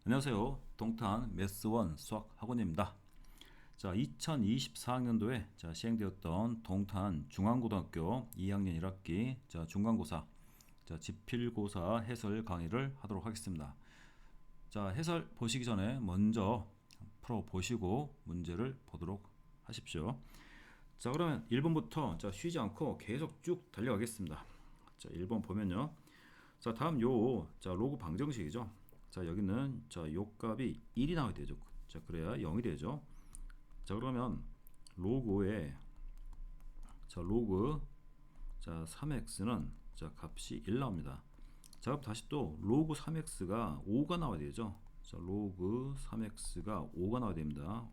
안녕하세요. 동탄 매스1 수학학원입니다. 자, 2024학년도에 시행되었던 동탄 중앙고등학교 2학년 1학기 중간고사 지필고사 해설 강의를 하도록 하겠습니다. 자, 해설 보시기 전에 먼저 풀어보시고 문제를 보도록 하십시오. 자, 그러면 1번부터 쉬지 않고 계속 쭉 달려가겠습니다. 자, 1번 보면요. 자, 다음 로그 방정식이죠. 자, 여기는 요 값이 1이 나와야 되죠. 자, 그래야 0이 되죠. 자, 그러면 로그에 로그 3x는 값이 1 나옵니다. 자, 그럼 다시 또 로그 3x가 5가 나와야 되죠. 자, 로그 3x가 5가 나와야 됩니다.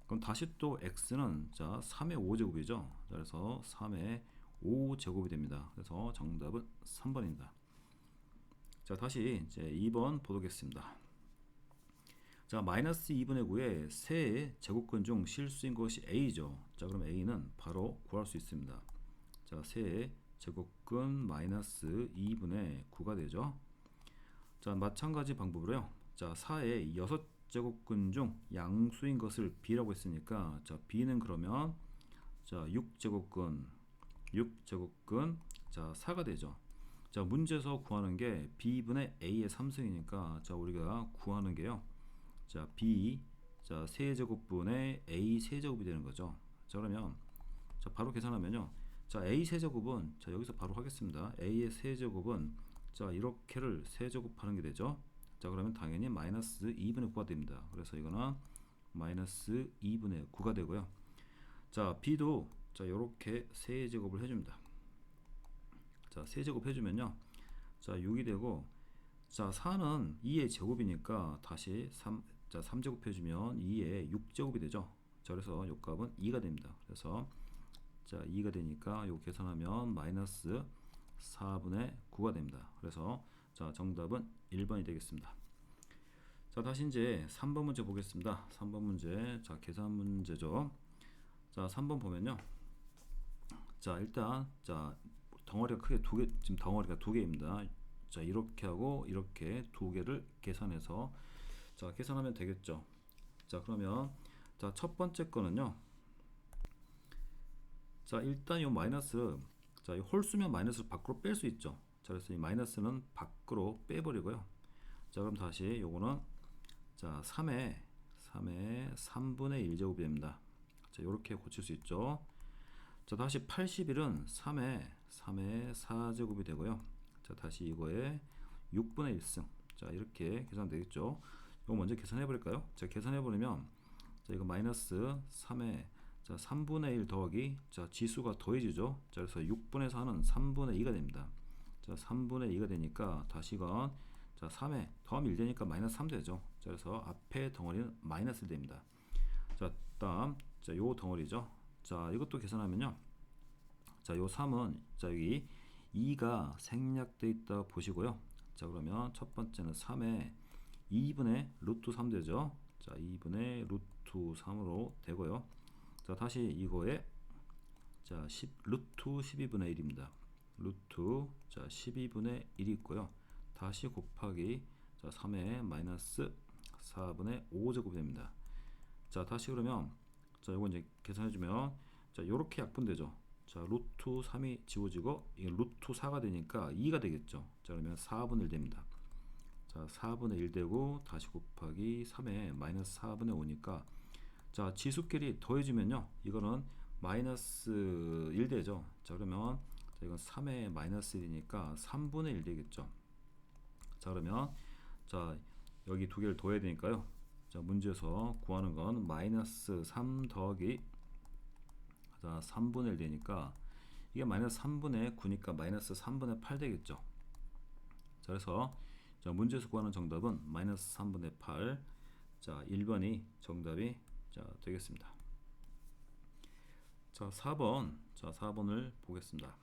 그럼 다시 또 x는 3의 5제곱이죠. 그래서 3의 5제곱이 됩니다. 그래서 정답은 3번입니다. 자, 다시 이제 2번 보겠습니다. 자, 마이너스 2분의 9의 세 제곱근 중 실수인 것이 a죠. 자, 그럼 a는 바로 구할 수 있습니다. 자, 세 제곱근 마이너스 2분의 9가 되죠. 자, 마찬가지 방법으로요. 자, 4의 6제곱근 중 양수인 것을 b라고 했으니까 자, b는 그러면 6제곱근 4가 되죠. 자, 문제에서 구하는 게 b분의 a의 3승이니까 자, 우리가 구하는 게요. 자, b 세제곱분의 a 세제곱이 되는 거죠. 자, 그러면 바로 계산하면요. 자, a 세제곱은 여기서 바로 하겠습니다. a의 세제곱은 이렇게를 세제곱하는 게 되죠. 자, 그러면 당연히 마이너스 2분의 9가 됩니다. 그래서 이거는 마이너스 2분의 9가 되고요. 자, b도 이렇게 세제곱을 해줍니다. 자, 세제곱 해주면요. 자, 6이 되고, 자, 4는 2의 제곱이니까 다시 3제곱 해주면 2의 6제곱이 되죠. 자, 그래서 요 값은 2가 됩니다. 그래서 2가 되니까 요 계산하면 마이너스 4분의 9가 됩니다. 그래서 정답은 1번이 되겠습니다. 자, 다시 이제 3번 문제 보겠습니다. 3번 문제, 계산 문제죠. 자, 3번 보면요. 자, 일단 덩어리가 크게 지금 덩어리가 두 개입니다. 자, 이렇게 하고 이렇게 두 개를 계산해서 계산하면 되겠죠. 자, 그러면 첫 번째 거는요. 자, 일단 이 마이너스 이 홀수면 마이너스를 밖으로 뺄 수 있죠. 자, 그래서 이 마이너스는 밖으로 빼버리고요. 자, 그럼 다시 요거는 3의 3분의 1제곱이 됩니다. 자, 이렇게 고칠 수 있죠. 자, 다시 81은 3의 4제곱이 되고요. 자, 다시 이거에 6분의 1승. 자, 이렇게 계산되겠죠. 이거 먼저 계산해 버릴까요? 자, 계산해 버리면 이거 마이너스 3의 3분의 1 더하기 지수가 더해지죠. 자, 그래서 6분의 4는 3분의 2가 됩니다. 자, 3분의 2가 되니까 다시 이건 3에 더하면 1 되니까 마이너스 3 되죠. 자, 그래서 앞에 덩어리는 마이너스 됩니다. 자, 다음 요 덩어리죠. 자, 이것도 계산하면요. 자, 요 3은 여기 2가 생략되어 있다 보시고요. 자, 그러면 첫 번째는 3에 2분의 루트 3 되죠. 자, 2분의 루트 3으로 되고요. 자, 다시 이거에 루트 12분의 1입니다. 루트 12분의 1이 있고요. 다시 곱하기 3에 마이너스 4분의 5제곱이 됩니다. 자, 다시 그러면 이거 이제 계산해주면 요렇게 약분되죠. 자, 루트 3이 지워지고 이게 루트 4가 되니까 2가 되겠죠. 자, 그러면 4분의 1 됩니다. 자, 4분의 1 되고 다시 곱하기 3에 마이너스 4분의 5니까 자, 지수끼리 더해주면요. 이거는 마이너스 1 되죠. 자, 그러면 이건 3에 마이너스 1이니까 3분의 1 되겠죠. 자, 그러면 여기 두 개를 더해야 되니까요. 자, 문제에서 구하는 건 마이너스 3 더하기 3분의 1 되니까 이게 마이너스 3분의 9니까 마이너스 3분의 8 되겠죠. 자, 그래서 문제에서 구하는 정답은 마이너스 3분의 8. 자, 1번이 정답이 되겠습니다. 자, 4번을 보겠습니다.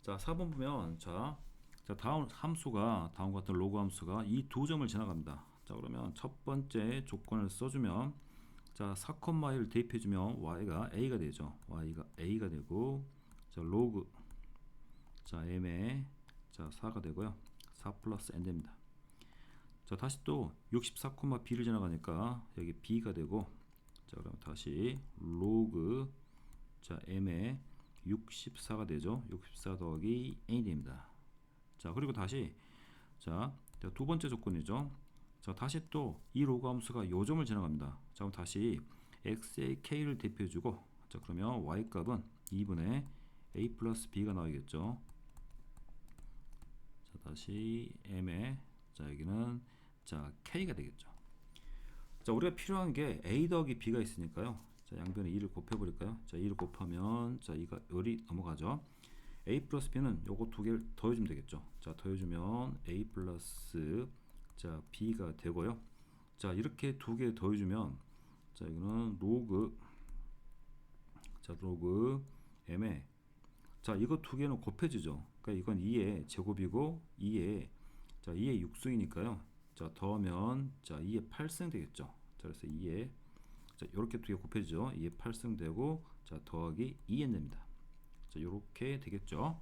자, 4번 보면 다음 함수가 다음과 같은 로그 함수가 이 두 점을 지나갑니다. 자, 그러면 첫 번째 조건을 써주면 자, 4,1을 대입해주면 y가 a가 되죠. y가 a가 되고 로그 m의 4가 되고요. 4 플러스 n 됩니다. 자 다시 또 64,b를 지나가니까 여기 b가 되고, 자 그럼 다시 로그 자 m의 64가 되죠. 64 더하기 n이 됩니다. 자 그리고 다시 자 두 번째 조건이죠. 자 다시 또 이 로그 함수가 요점을 지나갑니다. 자 그럼 다시 x의 k를 대표해주고, 자 그러면 y 값은 2분의 a 플러스 b가 나오겠죠. 자 다시 m의 자 여기는 자 k가 되겠죠. 자 우리가 필요한 게 a 더하기 b가 있으니까요. 자 양변에 2를 곱해버릴까요? 자 2를 곱하면 자 이가 열이 넘어가죠. a 플러스 b는 요거 두 개를 더해주면 되겠죠. 자 더해주면 a 플러스 자 b가 되고요. 자 이렇게 두 개 더해주면 자 이거는 로그 자 로그 m에 자 이거 두 개는 곱해지죠. 그러니까 이건 2의 제곱이고 2의 자 2의 6승이니까요. 자 더하면 자 2의 8승 되겠죠. 자 그래서 2의 자 이렇게 두 개 곱해지죠. 2의 8승 되고 자 더하기 2n 됩니다. 자 이렇게 되겠죠.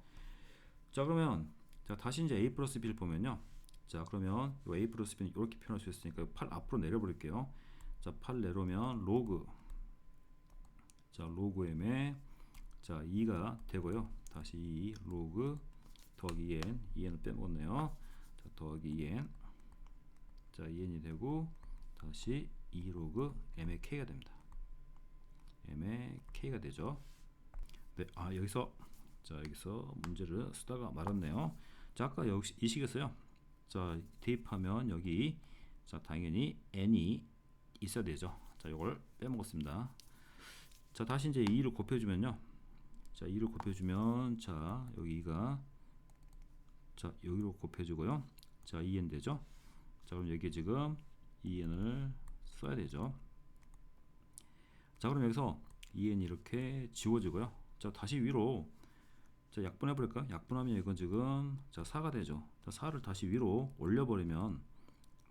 자 그러면 자 다시 이제 a 플러스 b를 보면요. 자 그러면 이 a 플러스 b는 이렇게 표현할 수 있으니까 8 앞으로 내려버릴게요. 자 8 내려오면 로그 자 로그 m에 자 2가 되고요. 다시 2 로그 더하기 2n 2n을 빼먹었네요. 자 더하기 2n 자 2n이 되고 다시 2 로그 m의 k가 됩니다. m의 k가 되죠. 네, 여기서 자 여기서 문제를 쓰다가 말았네요. 자 아까 여기 이 식에서요. 자 대입하면 여기 자 당연히 n이 있어야 되죠. 자 이걸 빼먹었습니다. 자 다시 이제 2를 곱해주면요. 자 2를 곱해주면 자 여기가 자 여기로 곱해주고요. 자 2n 되죠. 자 그럼 여기 지금 2n을 써야 되죠. 자 그럼 여기서 2n이 이렇게 지워지고요. 자 다시 위로 자 약분해 볼까요? 약분하면 이건 지금 자 4가 되죠. 자 4를 다시 위로 올려버리면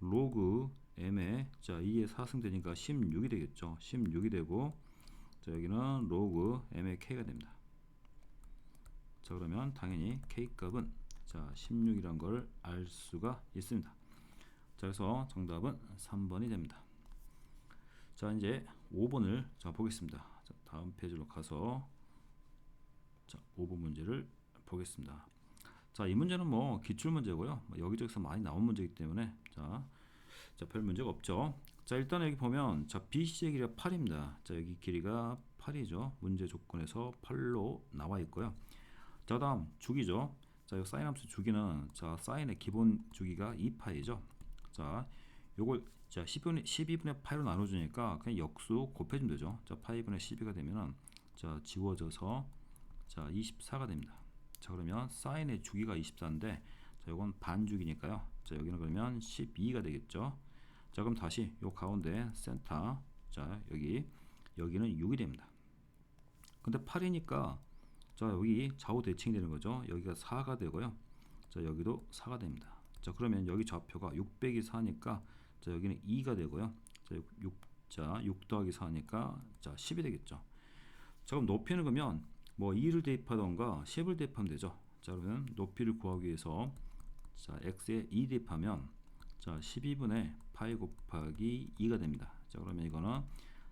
로그 m에 자 2의 4승 되니까 16이 되겠죠. 16이 되고 자 여기는 로그 m의 k가 됩니다. 자 그러면 당연히 k 값은 자 16이란 걸 알 수가 있습니다. 자 그래서 정답은 3번이 됩니다. 자 이제 5번을 자 보겠습니다. 자, 다음 페이지로 가서 자 5번 문제를 보겠습니다. 자 이 문제는 뭐 기출 문제고요. 여기저기서 많이 나온 문제이기 때문에 자 별 문제가 없죠. 자 일단 여기 보면 자 BC의 길이가 8입니다. 자 여기 길이가 8이죠. 문제 조건에서 8로 나와 있고요. 자 다음 주기죠. 자 이 사인 함수 주기는 자 사인의 기본 주기가 2파이죠. 자 요걸 자 12분의 파이로 나눠주니까 그냥 역수 곱해주면 되죠. 자 파이분의 12가 되면은 자 지워져서 자 24가 됩니다. 자 그러면 사인의 주기가 24인데 자 요건 반주기니까요. 자 여기는 그러면 12가 되겠죠. 자 그럼 다시 요 가운데 센터 자 여기는 6이 됩니다. 근데 8이니까 자 여기 좌우 대칭이 되는 거죠. 여기가 4가 되고요. 자 여기도 4가 됩니다. 자 그러면 여기 좌표가 6 빼기 4니까 자 여기는 2가 되고요. 자 6 더하기 4니까 자 10이 되겠죠. 자 그럼 높이는 그러면 뭐 2를 대입하던가 10을 대입하면 되죠. 자 그러면 높이를 구하기 위해서 자 x에 2 대입하면 자 12분의 파이 곱하기 2가 됩니다. 자 그러면 이거는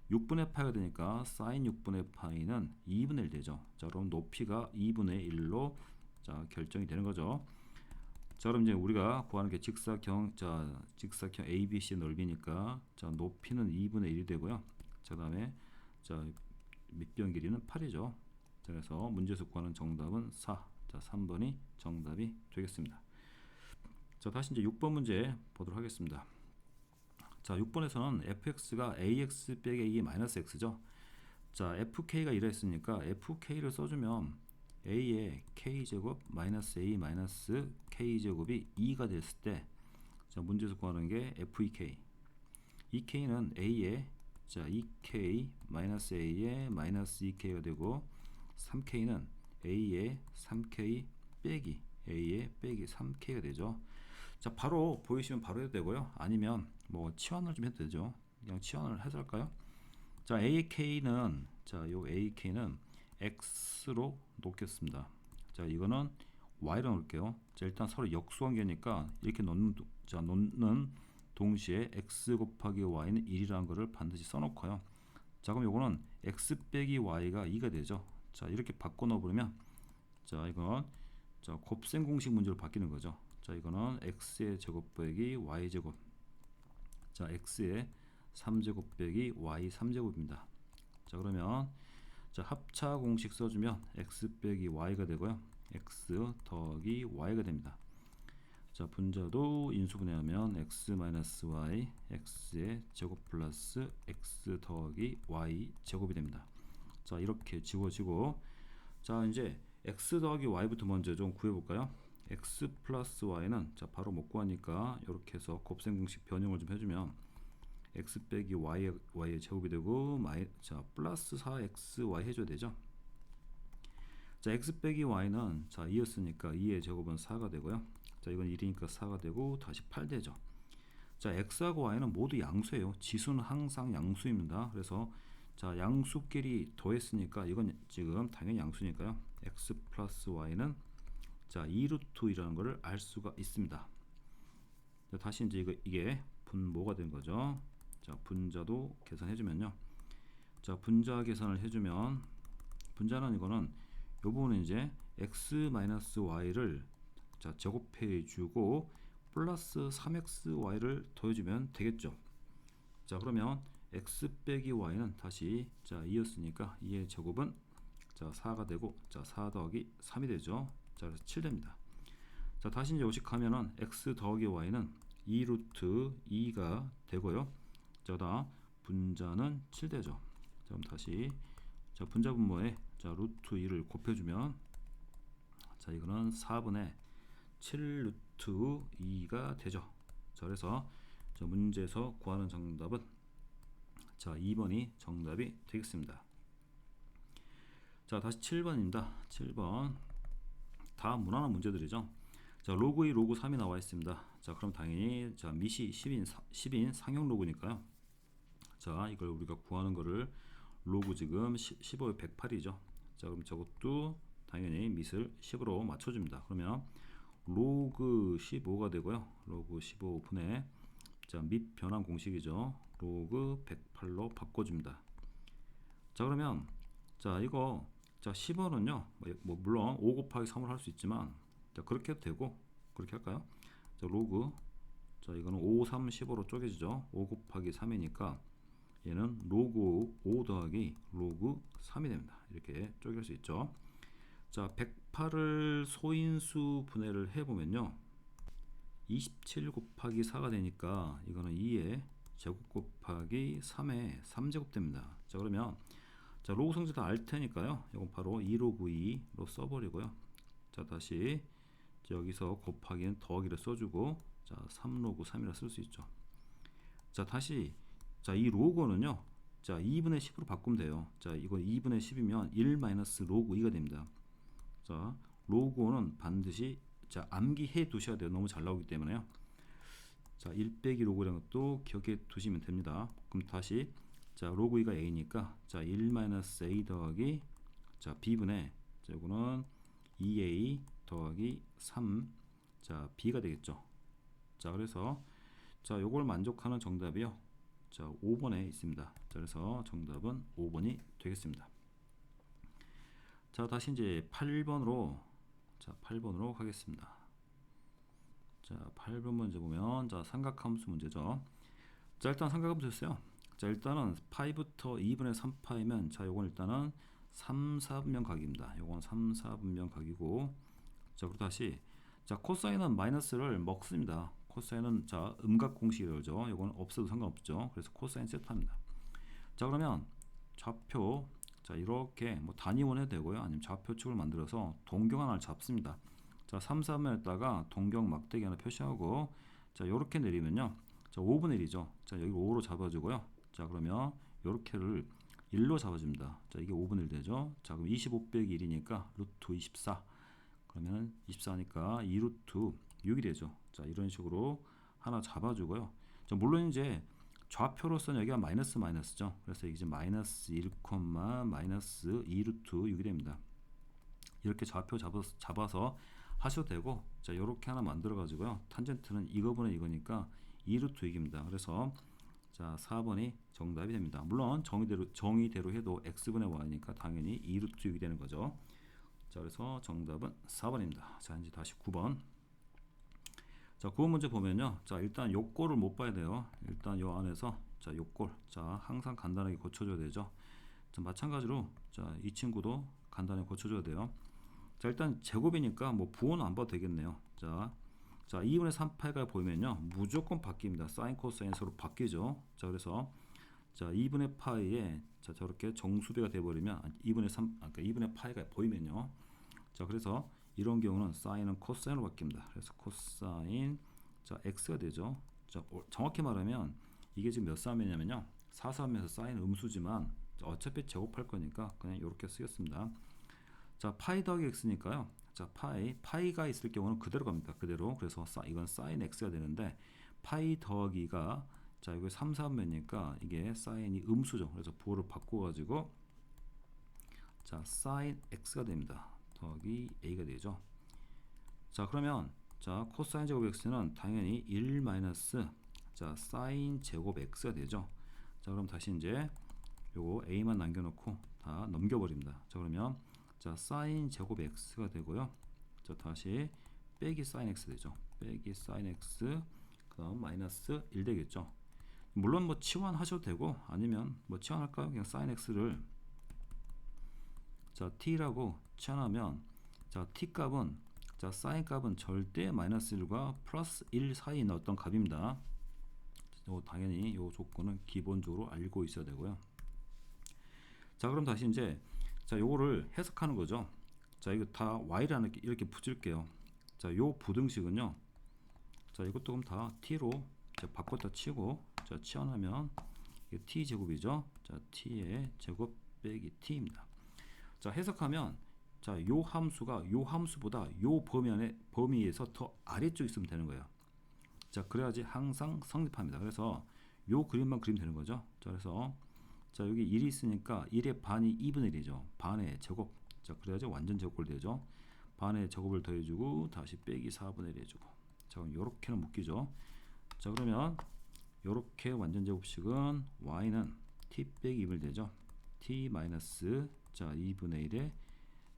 6분의 파이가 되니까 사인 6분의 파이는 2분의 1 되죠. 자 그럼 높이가 2분의 1로 자 결정이 되는 거죠. 자 그럼 이제 우리가 구하는 게 직사경 ABC 넓이니까 자 높이는 2분의 1이 되고요. 자 그다음에 자 밑변 길이는 8이죠. 자 그래서 문제에서 구하는 정답은 4. 자 3번이 정답이 되겠습니다. 자 다시 이제 6번 문제 보도록 하겠습니다. 자 6번에서는 fx가 ax 빼기 a 마이너스 x죠. 자 fk가 이라 했으니까 fk를 써주면 a의 k제곱 마이너스 a 마이너스 k제곱이 2가 됐을 때 자 문제에서 구하는 게 fek 이 k는 a의 자 2k 마이너스 a의 마이너스 2k가 되고 3k는 a의 3k 빼기 a의 빼기 3k가 되죠. 자 바로 보이시면 바로 해도 되고요. 아니면 뭐 치환을 좀 해도 되죠. 그냥 치환을 해서 할까요? 자 ak는 자 요 ak는 x로 놓겠습니다. 자 이거는 y로 놓을게요. 자 일단 서로 역수관계니까 이렇게 놓는 동시에 x 곱하기 y는 1이라는 거를 반드시 써놓고요. 자, 그럼 요거는 x 빼기 y가 2가 되죠. 자, 이렇게 바꿔 넣어버리면 자, 이건 자, 곱셈 공식 문제로 바뀌는 거죠. 자, 이거는 x의 제곱 빼기 y 제곱. 자, x의 3제곱 빼기 y 3제곱입니다. 자, 그러면 자, 합차 공식 써주면 x 빼기 y가 되고요. x 더하기 y가 됩니다. 자, 분자도 인수분해하면 x 마이너스 y, x의 제곱 플러스 x 더하기 y 제곱이 됩니다. 자, 이렇게 지워지고, 자, 이제 x 더하기 y부터 먼저 좀 구해볼까요? x 플러스 y는 자, 바로 못 구하니까 이렇게 해서 곱셈 공식 변형을 좀 해주면 x 빼기 y의 제곱이 되고, 자, 플러스 4xy 해줘야 되죠. 자, x 빼기 y는 자, 2였으니까 2의 제곱은 4가 되고요. 자, 이건 1이니까 4가 되고 다시 8 되죠. 자, x하고 y는 모두 양수예요. 지수는 항상 양수입니다. 그래서 자, 양수끼리 더했으니까 이건 지금 당연히 양수니까요. x 플러스 y는 자, 2루트 2라는 것을 알 수가 있습니다. 자, 다시 이제 이게 분모가 된 거죠. 자, 분자도 계산해주면요. 자, 분자 계산을 해주면 분자는 이거는 요 부분은 이제 x 마이너스 y를 자, 제곱해주고 플러스 3xy를 더해주면 되겠죠. 자, 그러면 x 빼기 y는 다시 자, 2였으니까 2의 제곱은 자, 4가 되고 자, 4 더하기 3이 되죠. 자, 그래서 7 됩니다. 자, 다시 이제 요식하면은 x 더하기 y는 2루트 2가 되고요. 자, 다 분자는 7 되죠. 자, 그럼 다시 자, 분자 분모에 자, 루트 2를 곱해주면 자, 이거는 4분의 7 루트 2가 되죠. 자, 그래서 자, 문제에서 구하는 정답은 자, 2번이 정답이 되겠습니다. 자, 다시 7번입니다. 7번 다 무난한 문제들이죠. 자, 로그 2, 로그 3이 나와 있습니다. 자, 그럼 당연히 자, 밑이 10인 상용 로그니까요. 자, 이걸 우리가 구하는 거를 로그 지금 15에 108이죠. 자, 그럼 저것도 당연히 밑을 10으로 맞춰줍니다. 그러면 로그 15가 되고요. 로그 15분의 자, 밑 변환 공식이죠. 로그 108로 바꿔줍니다. 자, 그러면 자, 이거 자, 10원은요. 뭐 물론 5 곱하기 3을 할 수 있지만 자, 그렇게 해도 되고 그렇게 할까요? 자, 로그 자, 이거는 5, 3, 15로 쪼개지죠. 5 곱하기 3이니까 얘는 로그 5 더하기 로그 3이 됩니다. 이렇게 쪼갤 수 있죠. 자, 108을 소인수 분해를 해보면요. 27 곱하기 4가 되니까 이거는 2의 제곱 곱하기 3의 3제곱 됩니다. 자, 그러면 자, 로그 성질 다 알 테니까요. 이건 바로 2로그 2로 써버리고요. 자, 다시 여기서 곱하기는 더하기를 써주고 자, 3로그 3이라 쓸 수 있죠. 자, 다시 자, 이 로그는요. 자, 2분의 10으로 바꾸면 돼요. 자, 이거 2분의 10이면 1 마이너스 로그 2가 됩니다. 자, 로그는 반드시 자, 암기해 두셔야 돼요. 너무 잘 나오기 때문에요. 자, 1 빼기 로그라는 것도 기억해 두시면 됩니다. 그럼 다시 자, 로그 2가 a니까 자, 1 마이너스 a 더하기 자, b분의 자, 이거는 2a 더하기 3 자, b가 되겠죠. 자, 그래서 자, 요걸 만족하는 정답이요. 자, 5번에 있습니다. 자, 그래서 정답은 5번이 되겠습니다. 자, 다시 이제 8번으로 자, 8번으로 가겠습니다. 자, 8번 문제 보면 자, 삼각함수 문제죠. 자, 일단 삼각함수 했어요. 자, 일단은 파이부터 2분의 3파이면 자, 요건 일단은 3, 4분면 각입니다. 요건 3, 4분면 각이고 자, 그리고 다시 자, 코사인은 마이너스를 먹습니다. 코사인은 자, 음각 공식이죠. 요건 없어도 상관없죠. 그래서 코사인 세타입니다. 자, 그러면 좌표 자, 이렇게 뭐 단위원 해도 되고요. 아니면 좌표축을 만들어서 동경 하나를 잡습니다. 자, 3, 4면에다가 동경 막대기 하나 표시하고 자, 요렇게 내리면요. 자, 5분의 1이죠. 자, 여기 5로 잡아주고요. 자, 그러면 요렇게를 1로 잡아줍니다. 자, 이게 5분의 1 되죠. 자, 그럼 25 빼기 1이니까 루트 24. 그러면 24니까 2루트 6이 되죠. 자, 이런 식으로 하나 잡아주고요. 자, 물론 이제 좌표로서는 여기가 마이너스 마이너스죠. 그래서 이제 마이너스 1, 마이너스 2루트 6이 됩니다. 이렇게 좌표 잡아서 하셔도 되고 자, 요렇게 하나 만들어 가지고요. 탄젠트는 이거분의 이거니까 2루트 6입니다. 그래서 자 4번이 정답이 됩니다. 물론 정의대로 해도 x분의 y니까 당연히 2루트 6이 되는 거죠. 자 그래서 정답은 4번입니다. 자 이제 다시 9번. 자 9번 문제 보면요. 자 일단 요꼴을 못 봐야 돼요. 일단 요 안에서 자 요꼴 자 항상 간단하게 고쳐줘야 되죠. 자 마찬가지로 자 이 친구도 간단하게 고쳐줘야 돼요. 자 일단 제곱이니까 뭐 부호는 안 봐도 되겠네요. 자 2분의 3파이가 보이면요 무조건 바뀝니다. 사인 코사인 서로 바뀌죠. 자 그래서 자 2분의 파이에 자 저렇게 정수배가 돼버리면 2분의 3 그러니까 2분의 파이가 보이면요. 자 그래서 이런 경우는 사인은 코사인으로 바뀝니다. 그래서 코사인 자 x가 되죠. 자 정확히 말하면 이게 지금 몇 사면이냐면요 4사면에서 사인 음수지만 어차피 제곱할 거니까 그냥 이렇게 쓰겠습니다. 자 파이 더하기 x니까요. 자 파이가 있을 경우는 그대로 갑니다. 그대로. 그래서 이건 사인 x가 되는데 파이 더하기가 자 이거 3, 4면이니까 이게 사인이 음수죠. 그래서 부호를 바꿔가지고 자 사인 x가 됩니다. 더하기 a가 되죠. 자 그러면 자 코사인 제곱 x는 당연히 1 마이너스 자 사인 제곱 x가 되죠. 자 그럼 다시 이제 요거 a만 남겨놓고 다 넘겨버립니다. 자 그러면 자 사인 제곱 x가 되고요. 자 다시 빼기 사인 x 되죠. 빼기 사인 x 그다음 마이너스 1 되겠죠. 물론 뭐 치환하셔도 되고 아니면 뭐 치환할까요? 그냥 사인 x를 자 t라고 치환하면 자 t 값은 자 사인 값은 절대 마이너스 1과 플러스 1 사이에 있는 어떤 값입니다. 당연히 이 조건은 기본적으로 알고 있어야 되고요. 자 그럼 다시 이제 자 요거를 해석하는 거죠. 자 이거 다 y라는 이렇게 붙일게요. 자 요 부등식은요. 자 이것도 그럼 다 t로 바꿨다 치고 자 치환하면 이게 t 제곱이죠. 자 t의 제곱 빼기 t입니다. 자 해석하면 자 요 함수가 요 함수보다 요 범위에서 더 아래쪽에 있으면 되는 거예요. 자 그래야지 항상 성립합니다. 그래서 요 그림만 그리면 되는 거죠. 자 그래서 자 여기 1이 있으니까 1의 반이 2분의 1이죠. 반의 제곱. 자 그래야지 완전 제곱을 되죠. 반의 제곱을 더해주고 다시 빼기 4분의 1 해주고. 자 그럼 요렇게는 묶이죠. 자 그러면 요렇게 완전 제곱식은 y는 t 빼기 2분의 되죠. t 마이너스 자 2분의 1에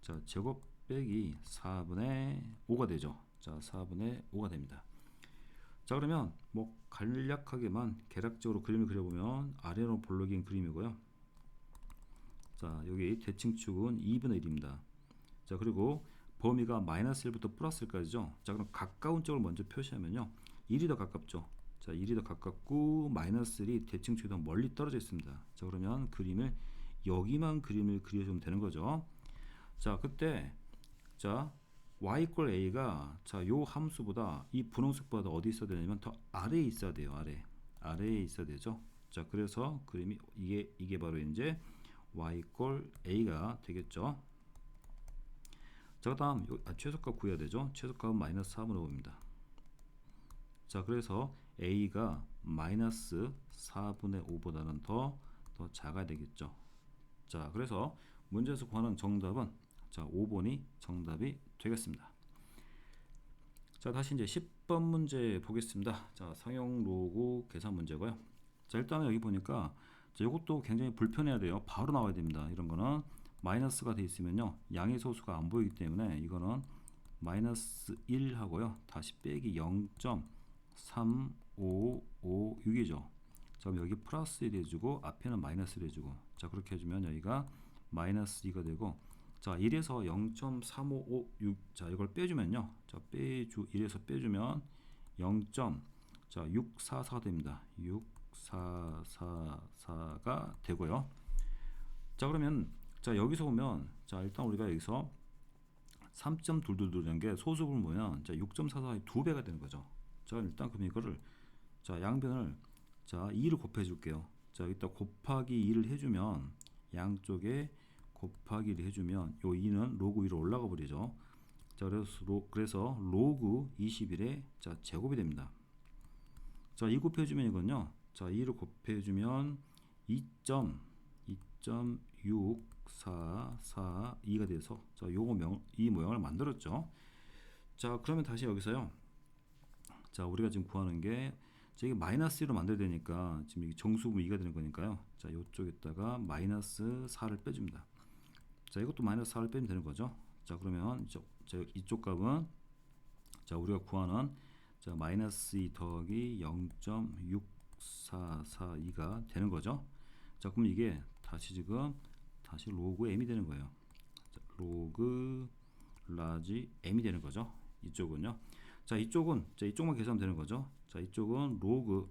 자 제곱 빼기 4분의 5가 되죠. 자 4분의 5가 됩니다. 자 그러면 뭐 간략하게만 계략적으로 그림을 그려보면 아래로 볼록인 그림이고요. 자 여기 대칭축은 2분의 1입니다. 자 그리고 범위가 마이너스 1부터 플러스 1까지죠. 자 그럼 가까운 쪽을 먼저 표시하면요 1이 더 가깝죠. 자 1이 더 가깝고 마이너스 1이 대칭축이 더 멀리 떨어져 있습니다. 자 그러면 그림을 여기만 그림을 그려주면 되는 거죠. 자 그때 자 y = a가 자 요 함수보다 이 분홍색보다 어디 있어야 되냐면 더 아래에 있어야 돼요. 아래에 있어야 되죠. 자 그래서 그림이 이게 바로 이제 y = a가 되겠죠. 자 그다음 최소값 구해야 되죠. 최소값은 마이너스 4분의 5입니다. 자 그래서 a가 마이너스 4분의 5보다는 더 작아야 되겠죠. 자 그래서 문제에서 구하는 정답은 자 5번이 정답이 되겠습니다. 자 다시 이제 10번 문제 보겠습니다. 자 상용 로그 계산 문제고요. 자 일단은 여기 보니까 자 이것도 굉장히 불편해야 돼요. 바로 나와야 됩니다. 이런 거는 마이너스가 돼 있으면요 양의 소수가 안 보이기 때문에 이거는 마이너스 1 하고요 다시 빼기 0.3556이죠. 자 그럼 여기 플러스 1 해주고 앞에는 마이너스 1 해주고 자 그렇게 해주면 여기가 마이너스 2가 되고 자 1에서 0.3556 자 이걸 빼주면요 자 1에서 빼주면 0.644가 됩니다. 6444가 되고요. 자 그러면 자 여기서 보면 자 일단 우리가 여기서 3.22라는 게 소수분을 보면 자 6.44의 2배가 되는 거죠. 자 일단 그럼 이거를 자 양변을 자 2를 곱해 줄게요. 자 여기다 곱하기 2를 해주면 양쪽에 곱하기 1 해주면 요 2는 로그 위로 올라가 버리죠. 자 그래서 로그 21의 자 제곱이 됩니다. 자 2 곱해주면 이건요 자 2를 곱해주면 2.6442가 돼서 자 요거 이 모양을 만들었죠. 자 그러면 다시 여기서요 자 우리가 지금 구하는 게 자, 이게 마이너스 1로 만들어야 되니까 지금 이게 정수분 2가 되는 거니까요. 자, 이쪽에다가 마이너스 4를 빼줍니다. 자, 이것도 마이너스 4를 빼면 되는 거죠. 자, 그러면 이쪽 값은 자, 우리가 구하는 자, 마이너스 2 더하기 0.6442가 되는 거죠. 자, 그럼 이게 다시 로그 m이 되는 거예요. 자, 로그 라지 m이 되는 거죠. 이쪽은요. 자, 이쪽만 계산하면 되는 거죠. 자, 이쪽은 로그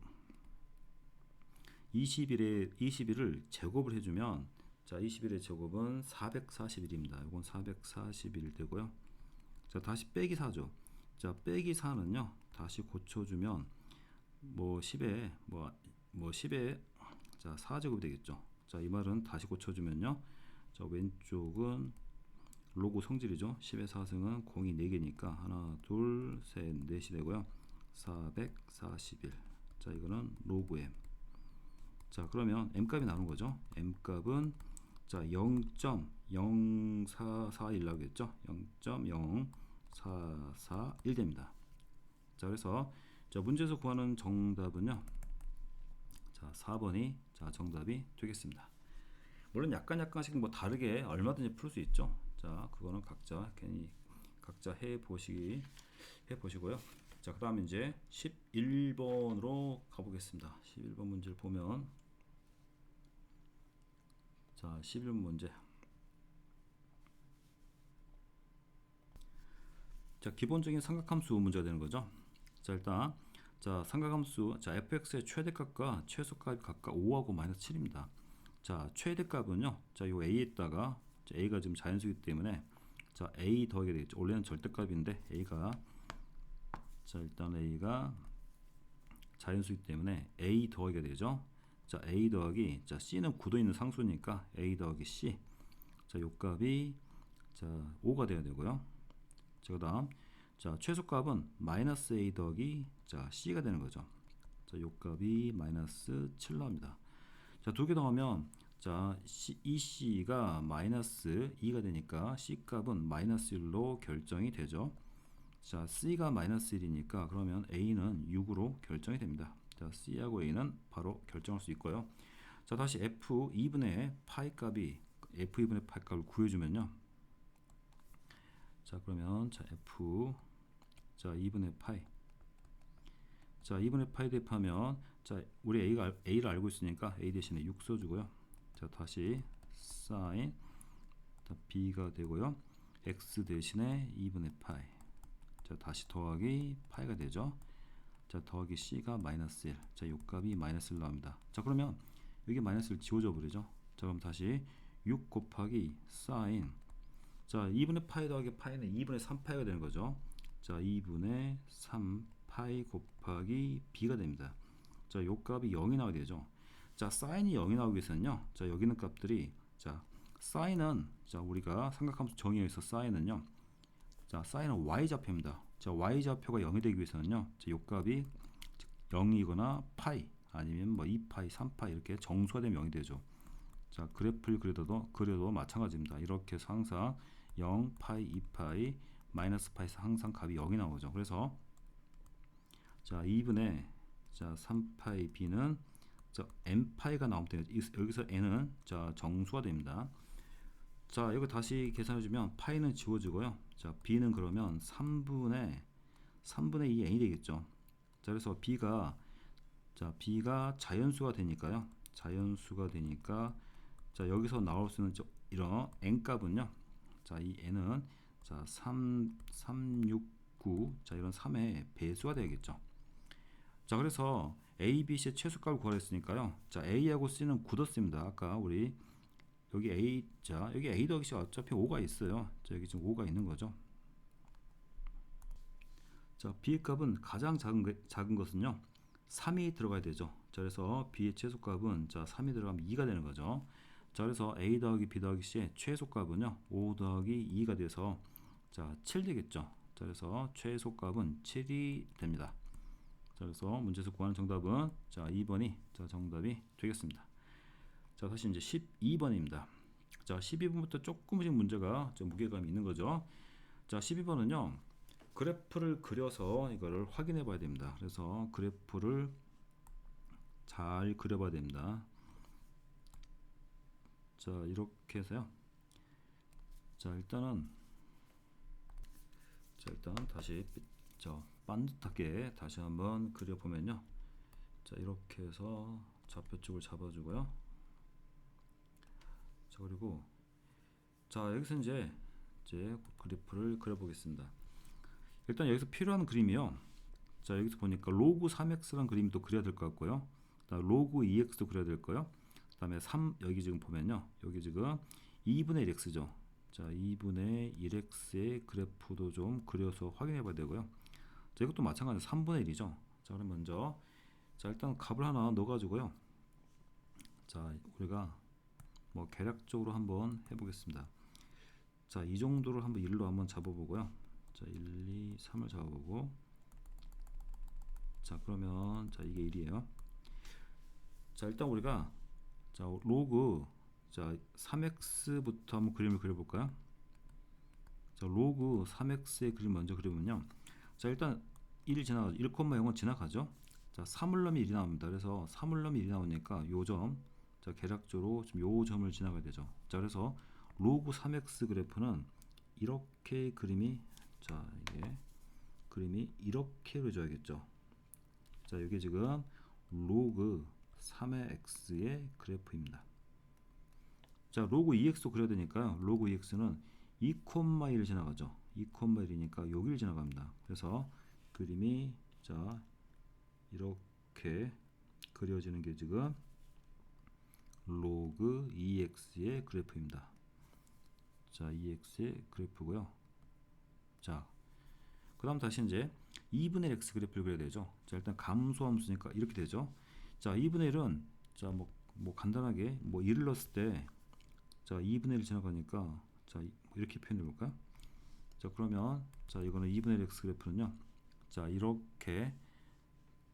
21을 제곱을 해주면 자, 21의 제곱은 441입니다. 이건 441 되고요. 자, 다시 빼기 4죠. 자, 빼기 4는요. 다시 고쳐주면 뭐 10에 자, 4제곱이 되겠죠. 자, 이 말은 다시 고쳐주면요. 자, 왼쪽은 로그 성질이죠. 10의 4승은 공이 4개니까 하나, 둘, 셋, 넷이 되고요. 441. 자, 이거는 로그 m. 자, 그러면 m 값이 나오는 거죠. m 값은 자, 0.0441 나오겠죠. 0.0441 됩니다. 자, 그래서 자, 문제에서 구하는 정답은요. 자, 4번이 자, 정답이 되겠습니다. 물론 약간씩 뭐 다르게 얼마든지 풀 수 있죠. 자, 그거는 각자 해 보시고요. 자, 그다음에 이제 11번으로 가보겠습니다. 11번 문제를 보면 자, 11번 문제. 자, 기본적인 삼각함수 문제가 되는 거죠. 자, 일단 자, 삼각함수 자, fx의 최대값과 최소값이 각각 5하고 마이너스 7입니다. 자, 최대값은요. 자, 요 a에다가 a가 지금 자연수이기 때문에 자, a 더하게 되겠죠. 원래는 절대값인데 a가 자, 일단 a가 자연수이기 때문에 a 더하게 되죠. 자, a 더하기 자, c는 굳어 있는 상수니까 a 더하기 c. 자, 요 값이 자, 5가 돼야 되고요. 자, 그다음 자, 최소값은 마이너스 a 더하기 자, c가 되는 거죠. 자, 요 값이 마이너스 7 나옵니다. 자, 두 개 더하면 자, EC가 마이너스 2가 되니까 C 값은 마이너스 1로 결정이 되죠. 자, C가 마이너스 1이니까 그러면 A는 6으로 결정이 됩니다. 자, C하고 A는 바로 결정할 수 있고요. 자, 다시 F2분의 파이 값이 F2분의 파이 값을 구해주면요. 자, 그러면 자, 자, 2분의 파이. 자, 2분의 파이 대입하면 자, 우리 A를 알고 있으니까 A 대신에 6 써주고요. 자, 다시 sin B가 되고요. X 대신에 2분의 파이. 자, 다시 더하기 파이가 되죠. 자, 더하기 C가 마이너스 1. 자, 요 값이 마이너스 1 나옵니다. 자, 그러면 여기 마이너스를 지워져 버리죠. 자, 그럼 다시 6 곱하기 sin. 자, 2분의 파이 더하기 파이는 2분의 3파이가 되는 거죠. 자, 2분의 3파이 곱하기 B가 됩니다. 자, 요 값이 0이 나오게 되죠. 자, sine이 0이 나오기 위해서는요. 자, 여기 있는 값들이 자, sine은 자, 우리가 삼각함수 정의에서 sine은요. 자, sine은 y좌표입니다. 자, y좌표가 0이 되기 위해서는요. 자, 요 값이 0이거나 파이 아니면 뭐 2파이, 3파이 이렇게 정수가 되면 0이 되죠. 자, 그래프를 그려도 마찬가지입니다. 이렇게 해서 항상 0, 파이, 2파이, 마이너스 파이에서 항상 값이 0이 나오죠. 그래서 자, 2분의 자, 3파이 b는 자, n파이가 나오면 돼요. 여기서 n은 자, 정수가 됩니다. 자, 이거 다시 계산해 주면 파이는 지워지고요. 자, b는 그러면 3분의 2 n이 되겠죠. 자, 그래서 b가 자연수가 되니까요. 자연수가 되니까 자, 여기서 나올 수 있는 이런 n 값은요. 자, 이 n은 자, 369 자, 이런 3의 배수가 되겠죠. 자, 그래서 A, B, C의 최소값을 구하랬으니까요. 자, A하고 C는 굳었습니다. 아까 우리 여기 여기 A 더하기 C가 어차피 5가 있어요. 자, 여기 지금 5가 있는 거죠. 자, B의 값은 가장 작은 것은요. 3이 들어가야 되죠. 자, 그래서 B의 최소값은 자, 3이 들어가면 2가 되는 거죠. 자, 그래서 A 더하기 B 더하기 C의 최소값은요. 5 더하기 2가 돼서 자, 7 되겠죠. 자, 그래서 최소값은 7이 됩니다. 자, 그래서 문제에서 구하는 정답은 자, 2번이 자, 정답이 되겠습니다. 자, 다시 이제 12번입니다. 자, 12번부터 조금씩 문제가 좀 무게감이 있는 거죠. 자, 12번은요. 그래프를 그려서 이거를 확인해 봐야 됩니다. 그래서 그래프를 잘 그려봐야 됩니다. 자, 이렇게 해서요. 자, 일단 다시 반듯하게 다시 한번 그려보면요. 자, 이렇게 해서 좌표 쪽을 잡아주고요. 자, 그리고 자, 여기서 이제 그래프를 그려보겠습니다. 일단 여기서 필요한 그림이요. 자, 여기서 보니까 로그 3x라는 그림도 그려야 될 것 같고요. 그다음 로그 2x도 그려야 될 거요. 그다음에 3 여기 지금 보면요. 여기 지금 2분의 1x죠. 자, 2분의 1x의 그래프도 좀 그려서 확인해 봐야 되고요. 자, 이것도 마찬가지로 3분의 1이죠. 자, 그럼 먼저 자, 일단 값을 하나 넣어 가지고요. 자, 우리가 뭐 계략적으로 한번 해 보겠습니다. 자, 이 정도를 한번 1로 한번 잡아 보고요. 자, 1, 2, 3을 잡아 보고 자, 그러면 자, 이게 1이에요. 자, 일단 우리가 자, 로그 자, 3x부터 한번 그림을 그려볼까요? 자, 로그 3x의 그림 먼저 그려보면요. 자, 일단 1이 지나가죠. 1,0은 지나가죠. 자, 3을 넣으면 1이 나옵니다. 그래서 3을 넣으면 1이 나오니까 요 점, 자, 계략적으로 지금 요 점을 지나가야 되죠. 자, 그래서 로그 3x 그래프는 이렇게 그림이 자, 이게 그림이 이렇게 그려져야겠죠. 자, 이게 지금 로그 3의 x의 그래프입니다. 자, 로그 2x도 그려야 되니까요. 로그 2x는 2,1 지나가죠. 2,1이니까 여기를 지나갑니다. 그래서 그림이 자, 이렇게 그려지는 게 지금 로그 2x의 그래프입니다. 자, 2x의 그래프고요. 자, 그 다음 다시 이제 2분의 x 그래프를 그려야 되죠. 자, 일단 감소함수니까 이렇게 되죠. 자, 2분의 1은 자, 뭐 간단하게 뭐 1을 넣었을 때 자, 2분의 1 지나가니까 자, 이렇게 표현해 볼까요? 자, 그러면 자, 이거는 2분의 1 x 그래프는요. 자, 이렇게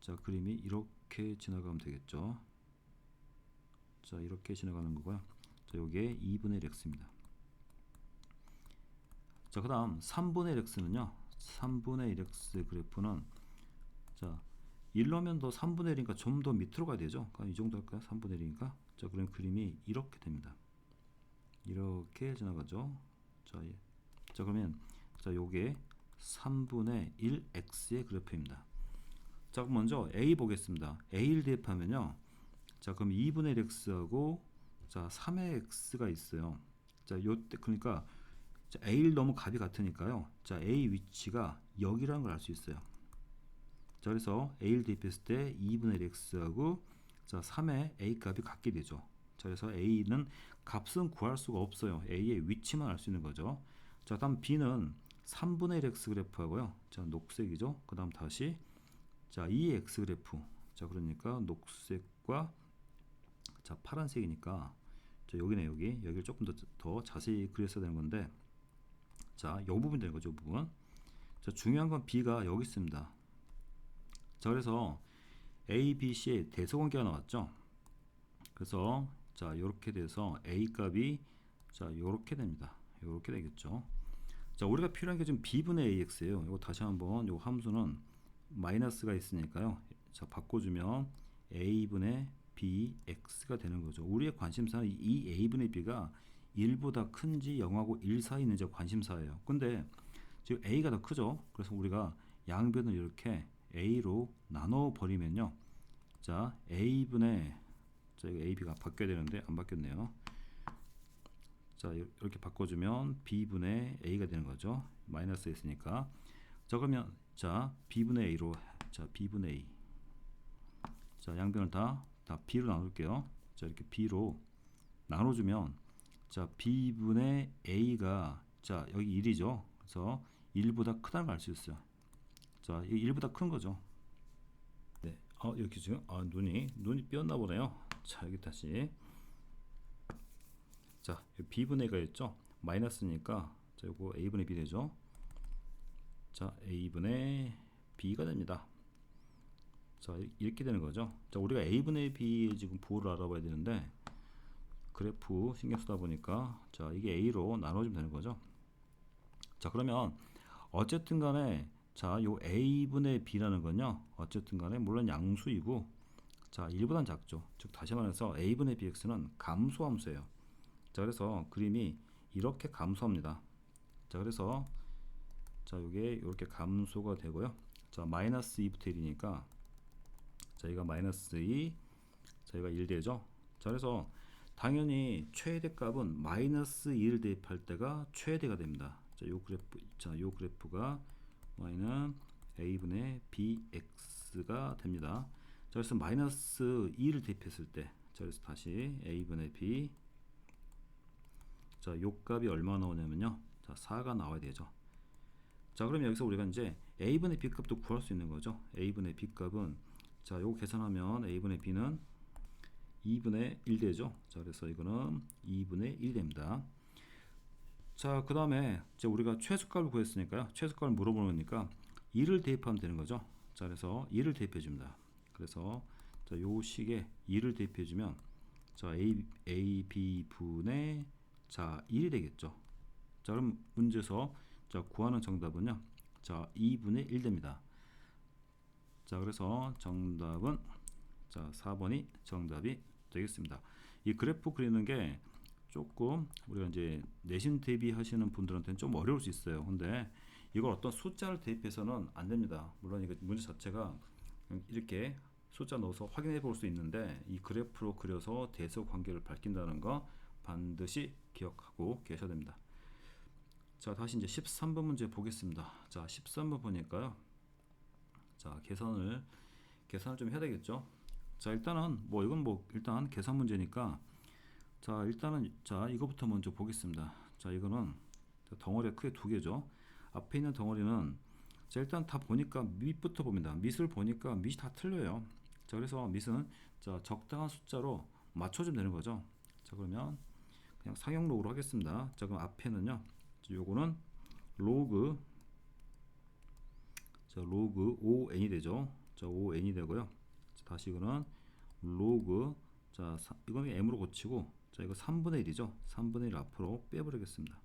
자, 그림이 이렇게 지나가면 되겠죠. 자, 이렇게 지나가는 거고요. 자, 요게 2분의 1 x입니다. 자, 그 다음 3분의 1 x는요. 3분의 1 x 그래프는 자, 1 넣으면 더 3분의 1이니까 좀 더 밑으로 가야 되죠. 그러니까 이 정도 할까요? 3분의 1이니까. 자, 그럼 그림이 이렇게 됩니다. 이렇게 지나가죠. 자, 자, 그러면 자, 요게 3분의 1x의 그래프입니다. 자, 그럼 먼저 a 보겠습니다. a를 대입하면요. 자, 그럼 2분의 1 x하고 자, 3의 x가 있어요. 자, 요때 그러니까 자, a를 너무 값이 같으니까요. 자, a 위치가 여기라는 걸 알 수 있어요. 자, 그래서 a를 대입했을 때 2분의 1 x하고 자, 3의 a 값이 같게 되죠. 자, 그래서 a는 값은 구할 수가 없어요. a의 위치만 알 수 있는 거죠. 자, 다음 b는 3분의 1 x 그래프하고요. 자, 녹색이죠. 그 다음 다시 자, 2의 x 그래프. 자, 그러니까 녹색과 자, 파란색이니까 자, 여기네. 여기를 조금 더 자세히 그렸어야 되는 건데 자, 이 부분 되는 거죠. 이 부분. 자, 중요한 건 b가 여기 있습니다. 자, 그래서 a, b, c의 대소관계가 나왔죠. 그래서 자, 이렇게 돼서 a 값이 자, 이렇게 됩니다. 이렇게 되겠죠. 자, 우리가 필요한 게 지금 b분의 ax예요. 이거 다시 한번 이 함수는 마이너스가 있으니까요. 자, 바꿔주면 a분의 bx가 되는 거죠. 우리의 관심사는 이 a분의 b가 1보다 큰지 0하고 1 사이 있는지 관심사예요. 근데 지금 a가 더 크죠. 그래서 우리가 양변을 이렇게 a로 나눠 버리면요. 자, a분의 자, 이거 ab가 바뀌어야 되는데 안 바뀌었네요. 자, 이렇게 바꿔주면 b분의 a가 되는 거죠. 마이너스 있으니까. 자, 그러면 자, b분의 a로 자, b분의 a. 자, 양변을 다 b로 나눌게요. 자, 이렇게 b로 나눠주면 자, b분의 a가 자, 여기 1이죠. 그래서 1보다 크다는 걸 알 수 있어요. 자, 이게 1보다 큰 거죠. 네. 이렇게 지금 눈이 삐었나 보네요. 자, 여기 다시 자, b분의 a가 있죠. 마이너스니까 자, 요거 a분의 b 되죠. 자, a분의 b가 됩니다. 자, 이렇게 되는 거죠. 자, 우리가 a분의 b의 지금 부호를 알아봐야 되는데 그래프 신경 쓰다 보니까 자, 이게 a로 나눠주면 되는 거죠. 자, 그러면 어쨌든 간에 자, 요 a분의 b라는 건요. 어쨌든 간에 물론 양수이고 자 1보단 작죠. 즉 다시 말해서 a분의 bx는 감소함수예요. 자 그래서 그림이 이렇게 감소합니다. 자 그래서 자 이게 이렇게 감소가 되고요. 자 마이너스 2부터 1이니까 자 이가 마이너스 2, 자 이가 1 되죠. 자 그래서 당연히 최대값은 마이너스 2를 대입할 때가 최대가 됩니다. 자 요 그래프, 자 요 그래프가 y는 a분의 bx가 됩니다. 자 그래서 마이너스 2를 대입했을 때, 자 그래서 다시 a분의 b, 자 요 값이 얼마 나오냐면요, 자 4가 나와야 되죠. 자 그러면 여기서 우리가 이제 a분의 b 값도 구할 수 있는 거죠. a분의 b 값은 자 요거 계산하면 a분의 b는 2분의 1 되죠. 자 그래서 이거는 2분의 1 됩니다. 자 그 다음에 이제 우리가 최소값을 구했으니까요, 최소값을 물어보는 거니까 2를 대입하면 되는 거죠. 자 그래서 2를 대입해 줍니다. 그래서 자 요 식에 2를 대입해 주면 자 a b 분의 자 1이 되겠죠. 자 그럼 문제에서 자 구하는 정답은요, 자 2분의 1 됩니다. 자 그래서 정답은 자 4번이 정답이 되겠습니다. 이 그래프 그리는 게 조금 우리가 이제 내신 대비하시는 분들한테는 좀 어려울 수 있어요. 근데 이걸 어떤 숫자를 대입해서는 안 됩니다. 물론 이거 문제 자체가 이렇게 숫자 넣어서 확인해 볼 수 있는데, 이 그래프로 그려서 대서 관계를 밝힌다는 거 반드시 기억하고 계셔야 됩니다. 자 다시 이제 13번 문제 보겠습니다. 자 13번 보니까요, 자 계산을 좀 해야 되겠죠. 자 일단은 뭐 이건 뭐 일단 계산 문제니까 자 일단은 자 이거부터 먼저 보겠습니다. 자 이거는 덩어리가 크게 두 개죠. 앞에 있는 덩어리는 자 일단 다 보니까 밑부터 봅니다. 밑을 보니까 밑이 다 틀려요. 자 그래서 밑은 자 적당한 숫자로 맞춰주면 되는 거죠. 자 그러면 그냥 상형록으로 하겠습니다. 자 그럼 앞에는요, 요거는 로그, 자 로그 5n이 되죠. 자 5n이 되고요. 자, 다시 이거는 로그, 자 이거는 m으로 고치고, 자 이거 3분의 1이죠. 3분의 1 앞으로 빼버리겠습니다.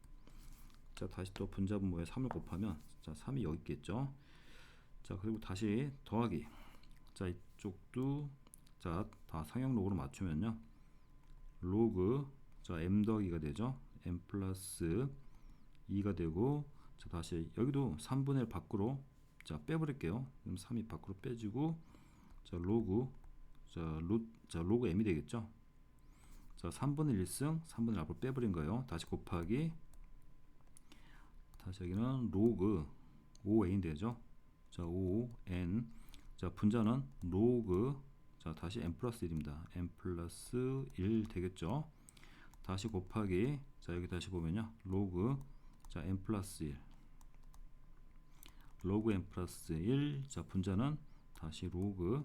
자 다시 또 분자분모에 3을 곱하면 자 3이 여기 있겠죠. 자 그리고 다시 더하기, 자 이쪽도 자 다 상형록으로 맞추면요, 로그 자 m 더하기가 되죠. m 플러스 2가 되고, 자 다시 여기도 3분의 1 밖으로 자 빼버릴게요. 그럼 3이 밖으로 빼지고, 자 로그 자 로그 m이 되겠죠. 자 3분의 1승 3분의 1 앞으로 빼버린 거예요. 다시 곱하기, 다시 여기는 로그 5n 되죠. 자 5n, 자 분자는 로그 자 다시 m 플러스 1입니다. m 플러스 1 되겠죠. 다시 곱하기, 자 여기 다시 보면요, 로그 자 m 플러스 1, 로그 m 플러스 1, 자 분자는 다시 로그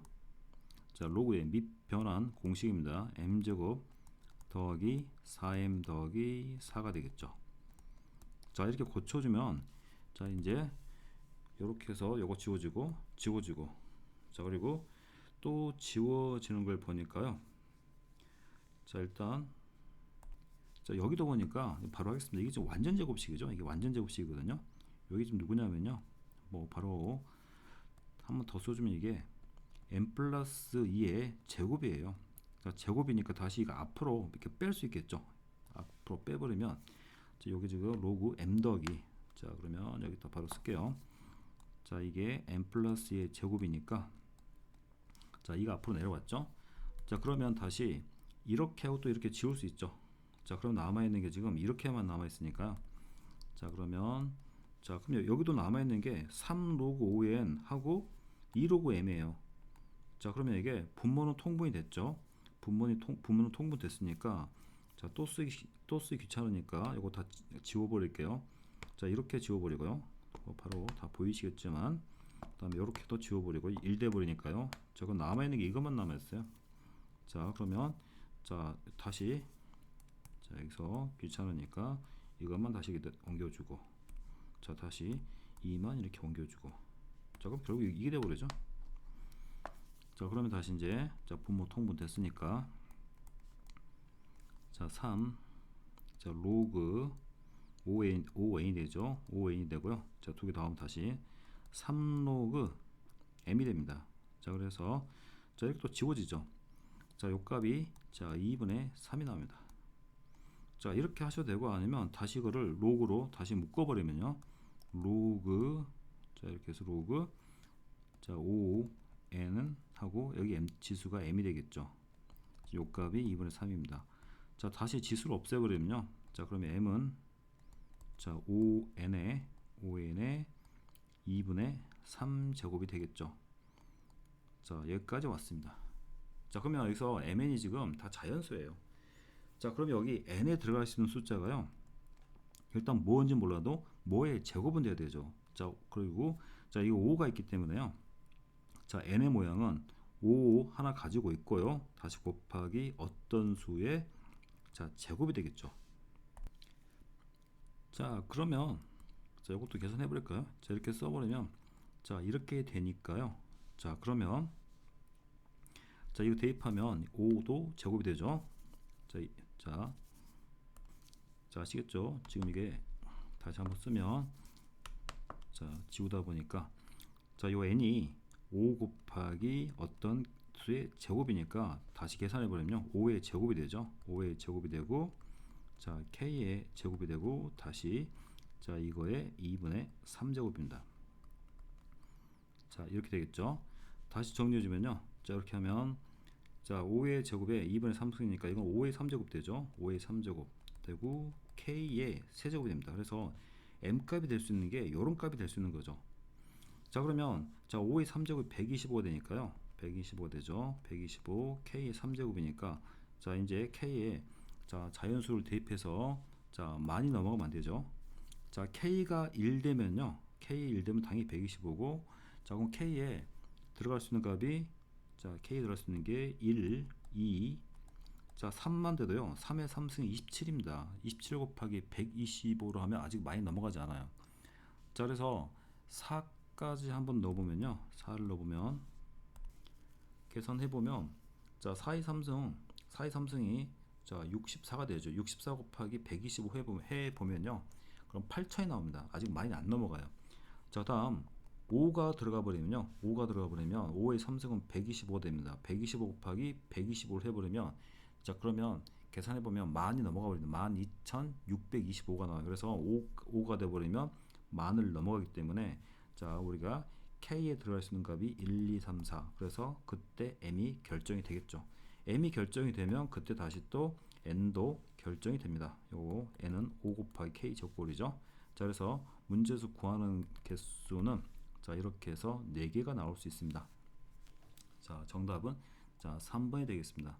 자 로그의 밑 변환 공식입니다. m제곱 더하기 4m 더하기 4가 되겠죠. 자 이렇게 고쳐주면 자 이제 이렇게 해서 요거 지워지고 자 그리고 또 지워지는 걸 보니까요, 자 일단 자 여기도 보니까 바로 하겠습니다. 이게 지금 완전 제곱식이죠. 이게 완전 제곱식이거든요. 여기 지금 누구냐면요, 뭐 바로 한번 더 써주면 이게 m 플러스 2의 제곱이에요. 자 제곱이니까 다시 이거 앞으로 이렇게 뺄 수 있겠죠. 앞으로 빼버리면 자 여기 지금 로그 m 더하기, 자 그러면 여기다 바로 쓸게요. 자 이게 m 플러스 2의 제곱이니까 자 이거 앞으로 내려왔죠. 자 그러면 다시 이렇게 하고 또 이렇게 지울 수 있죠. 자 그럼 남아있는 게 지금 이렇게만 남아있으니까요. 자 그러면 자 그럼 여기도 남아있는 게 3 로그 5n 하고 2 로그 m이에요. 자 그러면 이게 분모는 통분이 됐죠. 분모는 통분 됐으니까 자 또 쓰기 귀찮으니까 이거 다 지워버릴게요. 자 이렇게 지워버리고요. 바로 다 보이시겠지만, 그 다음에 이렇게 또 지워버리고 1 돼버리니까요. 저거 남아있는 게 이것만 남아있어요. 자 그러면 자 다시 자 여기서 귀찮으니까 이것만 다시 옮겨주고, 자 다시 2만 이렇게 옮겨주고, 자 그럼 결국 이게 돼버리죠. 자 그러면 다시 이제 자 분모 통분 됐으니까 자 3, 자 로그 5n이 되죠. 5n이 되고요. 자 두 개 더하면 다시 3 로그 m이 됩니다. 자 그래서 자 이렇게 또 지워지죠. 자 요 값이 자 2분의 3이 나옵니다. 자 이렇게 하셔도 되고, 아니면 다시 이거를 로그로 다시 묶어버리면요, 로그, 자 이렇게 해서 로그, 자 5n은 하고 여기 m 지수가 m이 되겠죠. 요 값이 2분의 3입니다. 자 다시 지수를 없애버리면요, 자 그러면 m은 자 5n에 2분의 3제곱이 되겠죠. 자 여기까지 왔습니다. 자 그러면 여기서 mn이 지금 다 자연수예요. 자 그럼 여기 n에 들어갈 수 있는 숫자가요, 일단 뭔지 몰라도 뭐의 제곱은 돼야 되죠. 자 그리고 자 이거 5가 있기 때문에요, 자 n의 모양은 5 하나 가지고 있고요, 다시 곱하기 어떤 수의 자 제곱이 되겠죠. 자 그러면 자 이것도 계산해 버릴까요? 자 이렇게 써버리면 자 이렇게 되니까요. 자 그러면 자 이거 대입하면 5도 제곱이 되죠. 자, 자, 자 아시겠죠? 지금 이게 다시 한번 쓰면 자 지우다 보니까 자요 n이 5 곱하기 어떤 수의 제곱이니까 다시 계산해 버리면 5의 제곱이 되죠. 5의 제곱이 되고, 자 k의 제곱이 되고, 다시 자 이거의 2분의 3제곱입니다. 자 이렇게 되겠죠. 다시 정리해 주면요, 자 이렇게 하면 자 5의 제곱에 2분의 3승이니까 이건 5의 3제곱 되죠. 5의 3제곱 되고 k의 세제곱이 됩니다. 그래서 m값이 될 수 있는 게 요런 값이 될 수 있는 거죠. 자 그러면 자 5의 3제곱이 125가 되니까요, 125 되죠. 125 k의 3제곱이니까 자 이제 k에 자 자연수를 대입해서 자 많이 넘어가면 안 되죠. 자 k가 1 되면요, k 1 되면 당연히 125고, 자 그럼 k에 들어갈 수 있는 값이 자 k 들어갈 수 있는 게 1, 2, 자 3만 돼도요, 3의 3승이 27입니다. 27 곱하기 125로 하면 아직 많이 넘어가지 않아요. 자 그래서 4까지 한번 넣어보면요, 4를 넣어보면 계산해보면 자 4의 3승이 자 64가 되죠. 64 곱하기 125 해보면요, 그럼 8천이 나옵니다. 아직 많이 안 넘어가요. 자 다음 5가 들어가 버리면요, 5의 3승은 125 됩니다. 125 곱하기 125를 해버리면 자 그러면 계산해보면 만이 넘어가 버립니다. 12,625가 나와요. 그래서 5가 돼버리면 만을 넘어가기 때문에 자 우리가 k에 들어갈 수 있는 값이 1, 2, 3, 4. 그래서 그때 m이 결정이 되겠죠. m이 결정이 되면 그때 다시 또 n도 결정이 됩니다. 요거 n은 5 곱하기 k 제곱꼴이죠. 자 그래서 문제에서 구하는 개수는 자 이렇게 해서 4개가 나올 수 있습니다. 자 정답은 자 3번이 되겠습니다.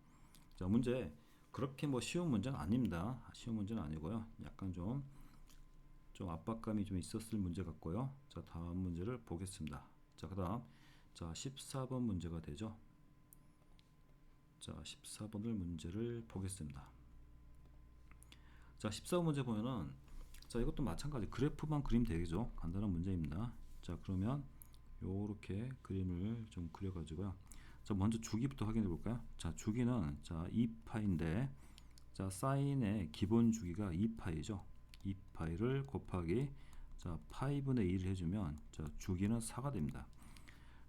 자 문제 그렇게 뭐 쉬운 문제는 아닙니다. 쉬운 문제는 아니고요, 약간 좀 압박감이 좀 있었을 문제 같고요. 자 다음 문제를 보겠습니다. 자 그 다음 자 14번 문제가 되죠. 자 14번을 문제를 보겠습니다. 자 14번 문제 보면은 자 이것도 마찬가지 그래프만 그리면 되겠죠. 간단한 문제입니다. 자 그러면 요렇게 그림을 좀 그려 가지고요, 자 먼저 주기부터 확인해 볼까요? 자 주기는 자 2파인데 자 사인의 기본 주기가 2파이죠. 2파이를 곱하기 자 파이분의 1을 해주면 자 주기는 4가 됩니다.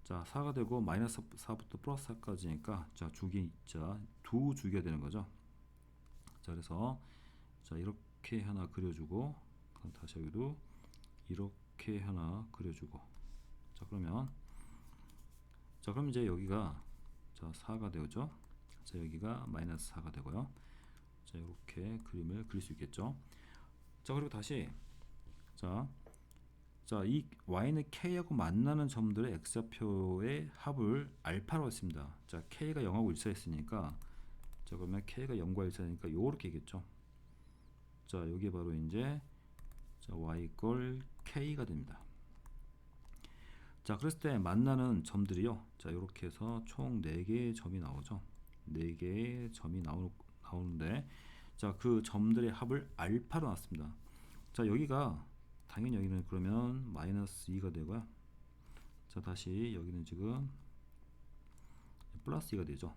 자 4가 되고 마이너스 4부터 플러스 4까지니까 자 주기 자 두 주기가 되는 거죠. 자 그래서 자 이렇게 하나 그려주고, 다시 여기도 이렇게 하나 그려주고, 자 그러면 자 그럼 이제 여기가 자 4가 되죠. 자 여기가 마이너스 4가 되고요. 자 이렇게 그림을 그릴 수 있겠죠. 자 그리고 다시 자 이 y는 k하고 만나는 점들의 x좌표의 합을 알파로 했습니다. 자 k가 0하고 1 사이였으니까 자 그러면 k가 0과 1 사이니까 요렇게겠죠. 자 여기 바로 이제 자 y 꼴 k가 됩니다. 자 그랬을 때 만나는 점들이요, 자 이렇게 해서 총 4개의 점이 나오죠. 4개의 점이 나오는데 자 그 점들의 합을 알파로 놨습니다. 자 여기가 당연히 여기는 그러면 마이너스 2가 되고요. 자 다시 여기는 지금 플러스 2가 되죠.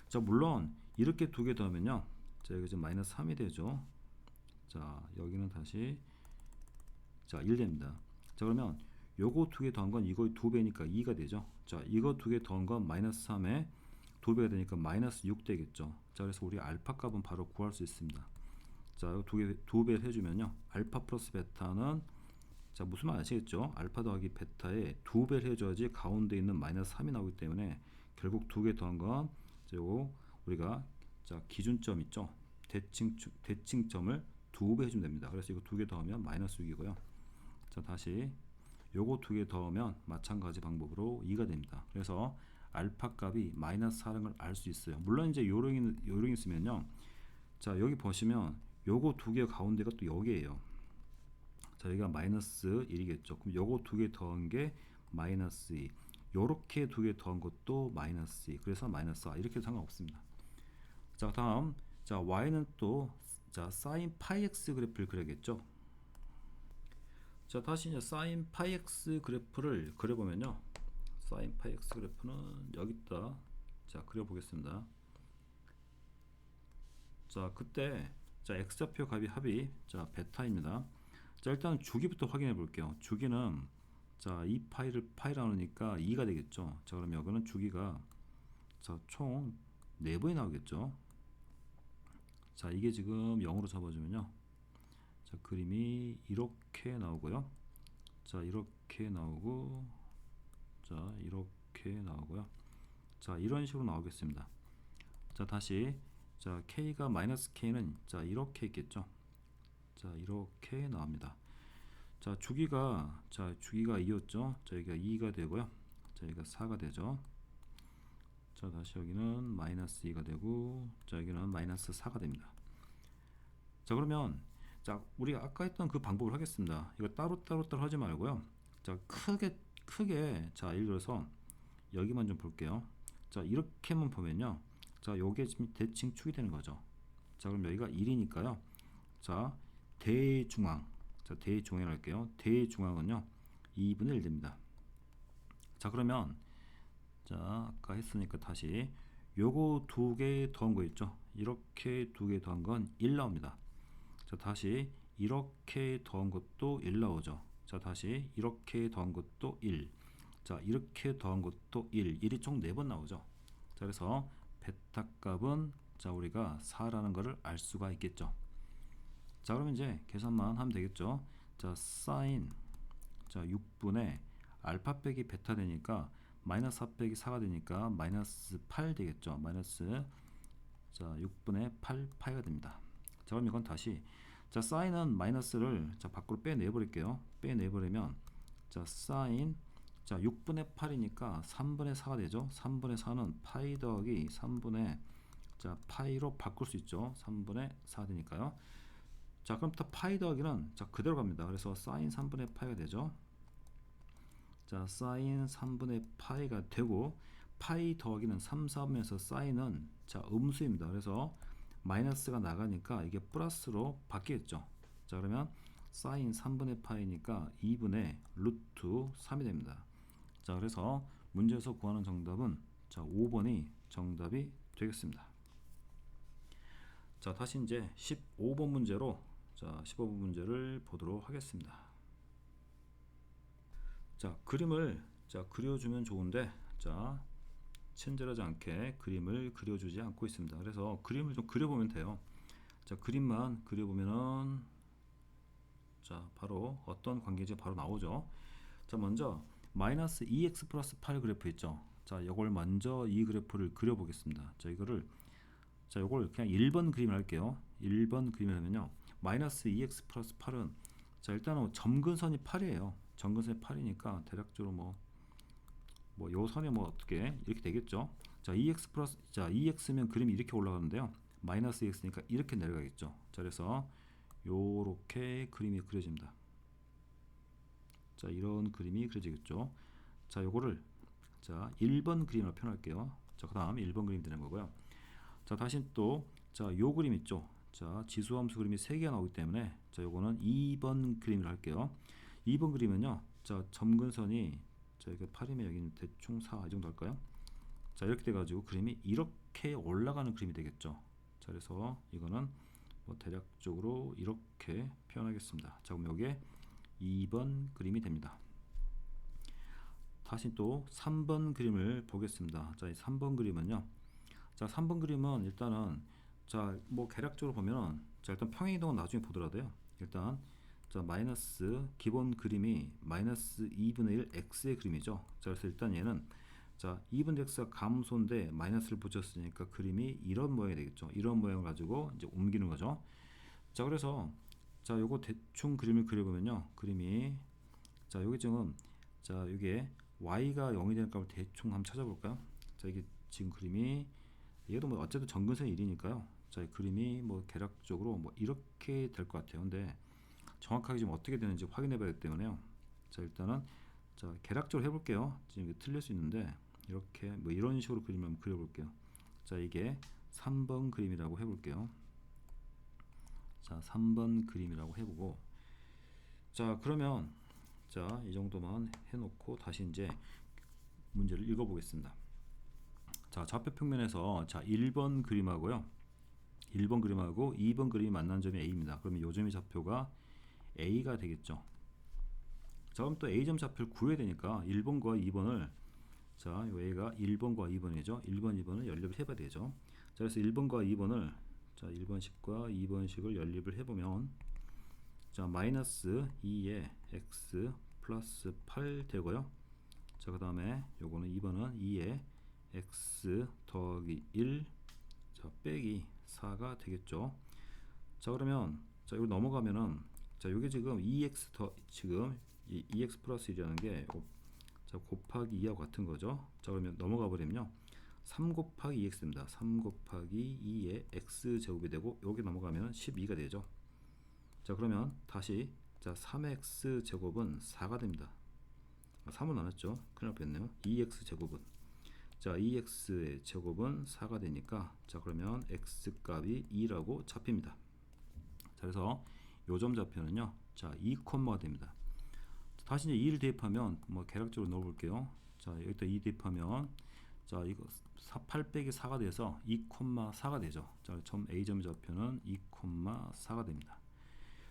자 물론 이렇게 두 개 더하면요, 자 여기 지금 마이너스 3이 되죠. 자 여기는 다시 자 1 됩니다. 자 그러면 요거 두 개 더한 건 이거의 2배니까 2가 되죠. 자 이거 두 개 더한 건 마이너스 3에 2배가 되니까 마이너스 6 되겠죠. 자, 그래서 우리 알파 값은 바로 구할 수 있습니다. 자, 두 배를 해주면요, 알파 플러스 베타는, 자, 무슨 말 아시겠죠? 알파 더하기 베타에 2배를 해줘야지 가운데 있는 마이너스 3이 나오기 때문에 결국 2개 더한 건 요거 우리가, 자, 기준점 있죠? 대칭점을 2배 해주면 됩니다. 그래서 이거 2개 더하면 마이너스 6이고요. 자, 다시 요거 2개 더하면 마찬가지 방법으로 2가 됩니다. 그래서 알파 값이 마이너스 4라는 걸 알 수 있어요. 물론 이제 요령이 있으면요, 자, 여기 보시면 요거 2개 가운데가 또 여기에요. 자, 여기가 마이너스 1이겠죠. 그럼 요거 2개 더한 게 마이너스 2, 요렇게 2개 더한 것도 마이너스 2, 그래서 마이너스 4, 이렇게 상관없습니다. 자, 다음, 자, y는 또, 자, sin 파이 x 그래프를 그려야겠죠. 자, 다시 이제 sin 파이 x 그래프를 그려보면요, sin 파이 x 그래프는 여기다, 자, 그려보겠습니다. 자, 그때, 자, x좌표 값이 합이, 자, 베타입니다. 자, 일단 주기부터 확인해 볼게요. 주기는, 자, 2파이를 파이라 하니까 2가 되겠죠. 자, 그럼 여기는 주기가, 자, 총 4번이 나오겠죠. 자, 이게 지금 0으로 잡아주면요, 자, 그림이 이렇게 나오고요. 자, 이렇게 나오고, 자, 이렇게 나오고요. 자, 이런 식으로 나오겠습니다. 자, 다시, 자, k가 마이너스 k는, 자, 이렇게 있겠죠. 자, 이렇게 나옵니다. 자, 주기가 2였죠. 자, 여기가 2가 되고요. 자, 여기가 4가 되죠. 자, 다시 여기는 마이너스 2가 되고, 자, 여기는 마이너스 4가 됩니다. 자, 그러면, 자, 우리가 아까 했던 그 방법을 하겠습니다. 이거 따로 하지 말고요. 자, 크게, 자, 예를 들어서 여기만 좀 볼게요. 자, 이렇게만 보면요, 자, 요게 지금 대칭축이 되는 거죠. 자, 그럼 여기가 1이니까요. 자, 대중앙, 자, 대중앙을 할게요. 대중앙은요 2분의 1 됩니다. 자, 그러면, 자, 아까 했으니까 다시 요거 2개 더한 거 있죠. 이렇게 2개 더한 건 1 나옵니다. 자, 다시 이렇게 더한 것도 1 나오죠. 자, 다시 이렇게 더한 것도 1, 자, 이렇게 더한 것도 1이 총 4번 나오죠. 자, 그래서 베타 값은, 자, 우리가 4라는 것을 알 수가 있겠죠. 자, 그러면 이제 계산만 하면 되겠죠. 자, sin, 자, 6분의 알파 빼기 베타 되니까 마이너스 4 빼기 4가 되니까 마이너스 8 되겠죠. 마이너스, 자, 6분의 8 파이가 됩니다. 자, 그럼 이건 다시, 자, sin은 마이너스를, 자, 밖으로 빼내 버릴게요. 빼내 버리면, 자, sin, 자, 6분의 8이니까 3분의 4가 되죠. 3분의 4는 파이 더하기 3분의, 자, 파이로 바꿀 수 있죠. 3분의 4 되니까요. 자, 그럼 또 파이 더하기는, 자, 그대로 갑니다. 그래서 sin 3분의 파이가 되죠. 자, sin 3분의 파이가 되고, 파이 더하기는 3, 4분에서 sin은, 자, 음수입니다. 그래서 마이너스가 나가니까 이게 플러스로 바뀌겠죠. 자, 그러면 sin 3분의 파이니까 2분의 루트 3이 됩니다. 자, 그래서 문제에서 구하는 정답은, 자, 5번이 정답이 되겠습니다. 자, 다시 이제 15번 문제로, 자, 15번 문제를 보도록 하겠습니다. 자, 그림을, 자, 그려주면 좋은데, 자, 친절하지 않게 그림을 그려주지 않고 있습니다. 그래서 그림을 좀 그려보면 돼요. 자, 그림만 그려보면은, 자, 바로 어떤 관계인지 바로 나오죠. 자, 먼저 마이너스 2x 플러스 8 그래프 있죠. 자, 이걸 먼저 이 그래프를 그려보겠습니다. 자, 요걸 그냥 1번 그림을 할게요. 1번 그림을 하면요, 마이너스 2x 플러스 8은, 자, 일단은 점근선이 8이에요. 점근선이 8이니까 대략적으로 요 선이 어떻게 이렇게 되겠죠. 자, 2x 플러스, 자, 2x면 그림이 이렇게 올라가는데요, 마이너스 2x니까 이렇게 내려가겠죠. 자, 그래서 요렇게 그림이 그려집니다. 자, 이런 그림이 그려지겠죠. 자, 요거를, 자, 1번 그림으로 표현할게요. 자, 그 다음 1번 그림 되는 거고요. 자, 다시 또, 자, 요 그림 있죠. 자, 지수함수 그림이 3개가 나오기 때문에, 자, 요거는 2번 그림으로 할게요. 2번 그림은요, 자, 점근선이, 자, 이게 8이면 여기는 대충 4 이 정도 할까요? 자, 이렇게 돼가지고 그림이 이렇게 올라가는 그림이 되겠죠. 자, 그래서 이거는 대략적으로 이렇게 표현하겠습니다. 자, 그럼 요게 2번 그림이 됩니다. 다시 또 3번 그림을 보겠습니다. 자, 이 3번 그림은요, 자, 3번 그림은 일단은 자, 뭐 계략적으로 보면은 자, 일단 평행이동은 나중에 보더라도요. 일단 자, 마이너스 기본 그림이 마이너스 2분의 1 x의 그림이죠. 자, 그래서 일단 얘는 자, 2분의 x가 감소인데 마이너스를 붙였으니까 그림이 이런 모양이 되겠죠. 이런 모양을 가지고 이제 옮기는 거죠. 자, 그래서 자, 요거 대충 그림을 그려보면요. 그림이 자, 여기 지금 자, 이게 y가 0이 되는 값을 대충 한번 찾아볼까요? 자, 이게 지금 그림이 얘도 뭐 어쨌든 정근선 1이니까요. 자, 이 그림이 뭐 계략적으로 뭐 이렇게 될 것 같아요. 근데 정확하게 지금 어떻게 되는지 확인해 봐야 되기 때문에요. 자, 일단은 자, 계략적으로 해볼게요. 지금 이게 틀릴 수 있는데 이렇게 뭐 이런 식으로 그림을 한번 그려볼게요. 자, 이게 3번 그림이라고 해볼게요. 자, 3번 그림이라고 해보고 자, 그러면 자, 이 정도만 해놓고 다시 이제 문제를 읽어보겠습니다. 자, 좌표 평면에서 자, 1번 그림하고요. 1번 그림하고 2번 그림이 만난 점이 A입니다. 그러면 요 점의 좌표가 A가 되겠죠. 자, 그럼 또 A점 좌표를 구해야 되니까 1번과 2번을 자, 요 A가 1번과 2번이죠. 1번, 2번을 연립을 해봐야 되죠. 자, 그래서 1번과 2번을 자, 1번식과 2번식을 연립을 해보면 자, 마이너스 2에 x 플러스 8 되고요. 자, 그 다음에 요거는 2번은 2에 x 더하기 1 자, 빼기 4가 되겠죠. 자, 그러면 자, 이거 넘어가면은 자, 요게 지금 2x 더 지금 이 2x 플러스 1이라는 게 자, 곱하기 2하고 같은 거죠. 자, 그러면 넘어가 버리면요. 3 곱하기 2x입니다. 3 곱하기 2의 x 제곱이 되고 여기 넘어가면 12가 되죠. 자, 그러면 다시 자, 3x 제곱은 4가 됩니다. 3은 나눴죠. 큰일 날 뻔했네요. 2x 제곱은 자, 2x의 제곱은 4가 되니까 자, 그러면 x 값이 2라고 잡힙니다. 자, 그래서 요점 좌표는요. 자, 2콤마가 됩니다. 다시 이제 2를 대입하면 뭐 계략적으로 넣어 볼게요. 자, 여기다 2 대입하면 자, 이거 8 빼기 4가 돼서 2,4가 되죠. 자, A점 좌표는 2,4가 됩니다.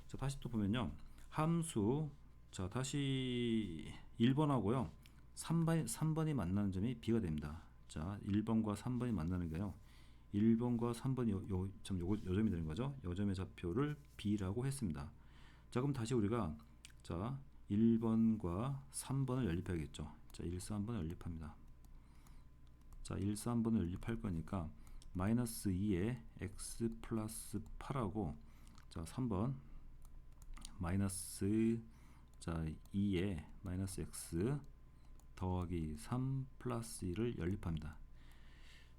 자, 다시 또 보면요. 함수 자, 다시 1번하고요. 3번이 만나는 점이 B가 됩니다. 자, 1번과 3번이 만나는 게요. 1번과 3번이 요 점이 되는 거죠. 요 점의 좌표를 B라고 했습니다. 자, 그럼 다시 우리가 자, 1번과 3번을 연립해야겠죠. 자, 1, 3번을 연립합니다. 자, 1, 3번을 연립할 거니까 마이너스 2에 x 플러스 8하고 자, 3번 마이너스 자, 2에 마이너스 x 더하기 3 플러스 1을 연립합니다.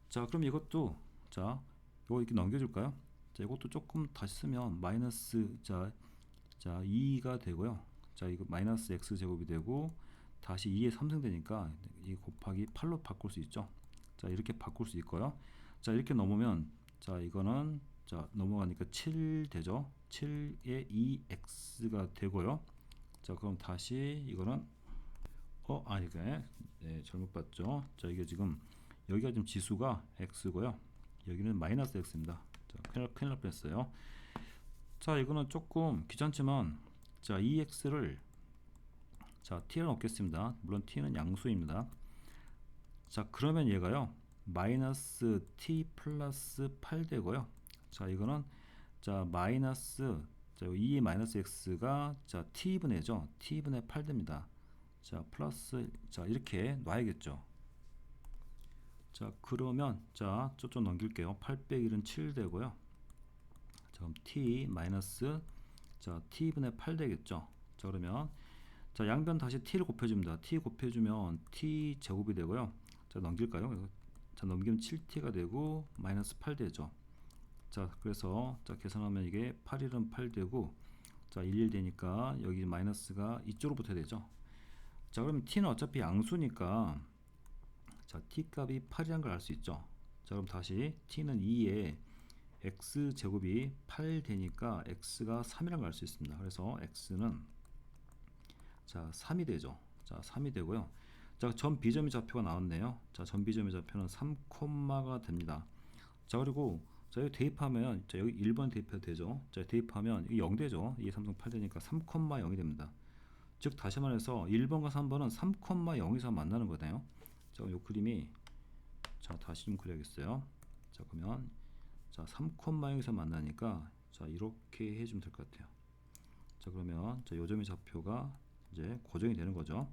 자, 그럼 이것도 자, 이거 이렇게 넘겨줄까요? 자, 이것도 조금 다시 쓰면 마이너스 자 2가 되고요. 자, 이거 마이너스 x 제곱이 되고 다시 2에 3승 되니까 이 곱하기 8로 바꿀 수 있죠. 자, 이렇게 바꿀 수 있고요. 자, 이렇게 넘으면 자, 이거는 자, 넘어가니까 7 되죠. 7에 2x가 되고요. 자, 그럼 다시 이거는 이게 네, 잘못 봤죠. 자, 이게 지금 여기가 지금 지수가 x고요. 여기는 마이너스 x입니다. 자, 큰일 날 뻔했어요. 자, 이거는 조금 귀찮지만 자, 2x를 자, t를 넣겠습니다. 물론 t는 양수입니다. 자, 그러면 얘가요. 마이너스 t 플러스 8 되고요. 자, 이거는 자, 마이너스 자, 2 마이너스 x가 자, t분의죠. t분의 8 됩니다. 자, 플러스 자, 이렇게 놔야겠죠. 자, 그러면 자, 좀 넘길게요. 8 빼기 1은 7 되고요. 자, 그럼 t 마이너스 자, t분의 8 되겠죠. 자, 그러면 자, 양변 다시 t를 곱해줍니다. t 곱해주면 t 제곱이 되고요. 자, 넘길까요? 자, 넘기면 7t가 되고 마이너스 8 되죠. 자, 그래서 자, 계산하면 이게 8, 1은 8 되고 자, 1, 1 되니까 여기 마이너스가 이쪽으로 붙어야 되죠. 자, 그럼 t는 어차피 양수니까 자, t 값이 8이라는 걸 알 수 있죠. 자, 그럼 다시 t는 2에 x 제곱이 8 되니까 x가 3이라는 걸 알 수 있습니다. 그래서 x는 자, 3이 되죠. 자, 3이 되고요. 자, 점 B점의 좌표가 나왔네요. 자, 점 B점의 좌표는 3콤마가 됩니다. 자, 그리고 자, 여기 대입하면 자, 여기 1번 대입해도 되죠. 자, 대입하면 이게 0 되죠. 2, 3, 8 되니까 3,0이 됩니다. 즉 다시 말해서 1번과 3번은 3,0에서 만나는 거네요. 자, 이 그림이 자, 다시 좀 그려야겠어요. 자 그러면 자 3,0에서 만나니까 자 이렇게 해주면 될 것 같아요. 자 그러면 자 요점의 좌표가 이제 고정이 되는 거죠.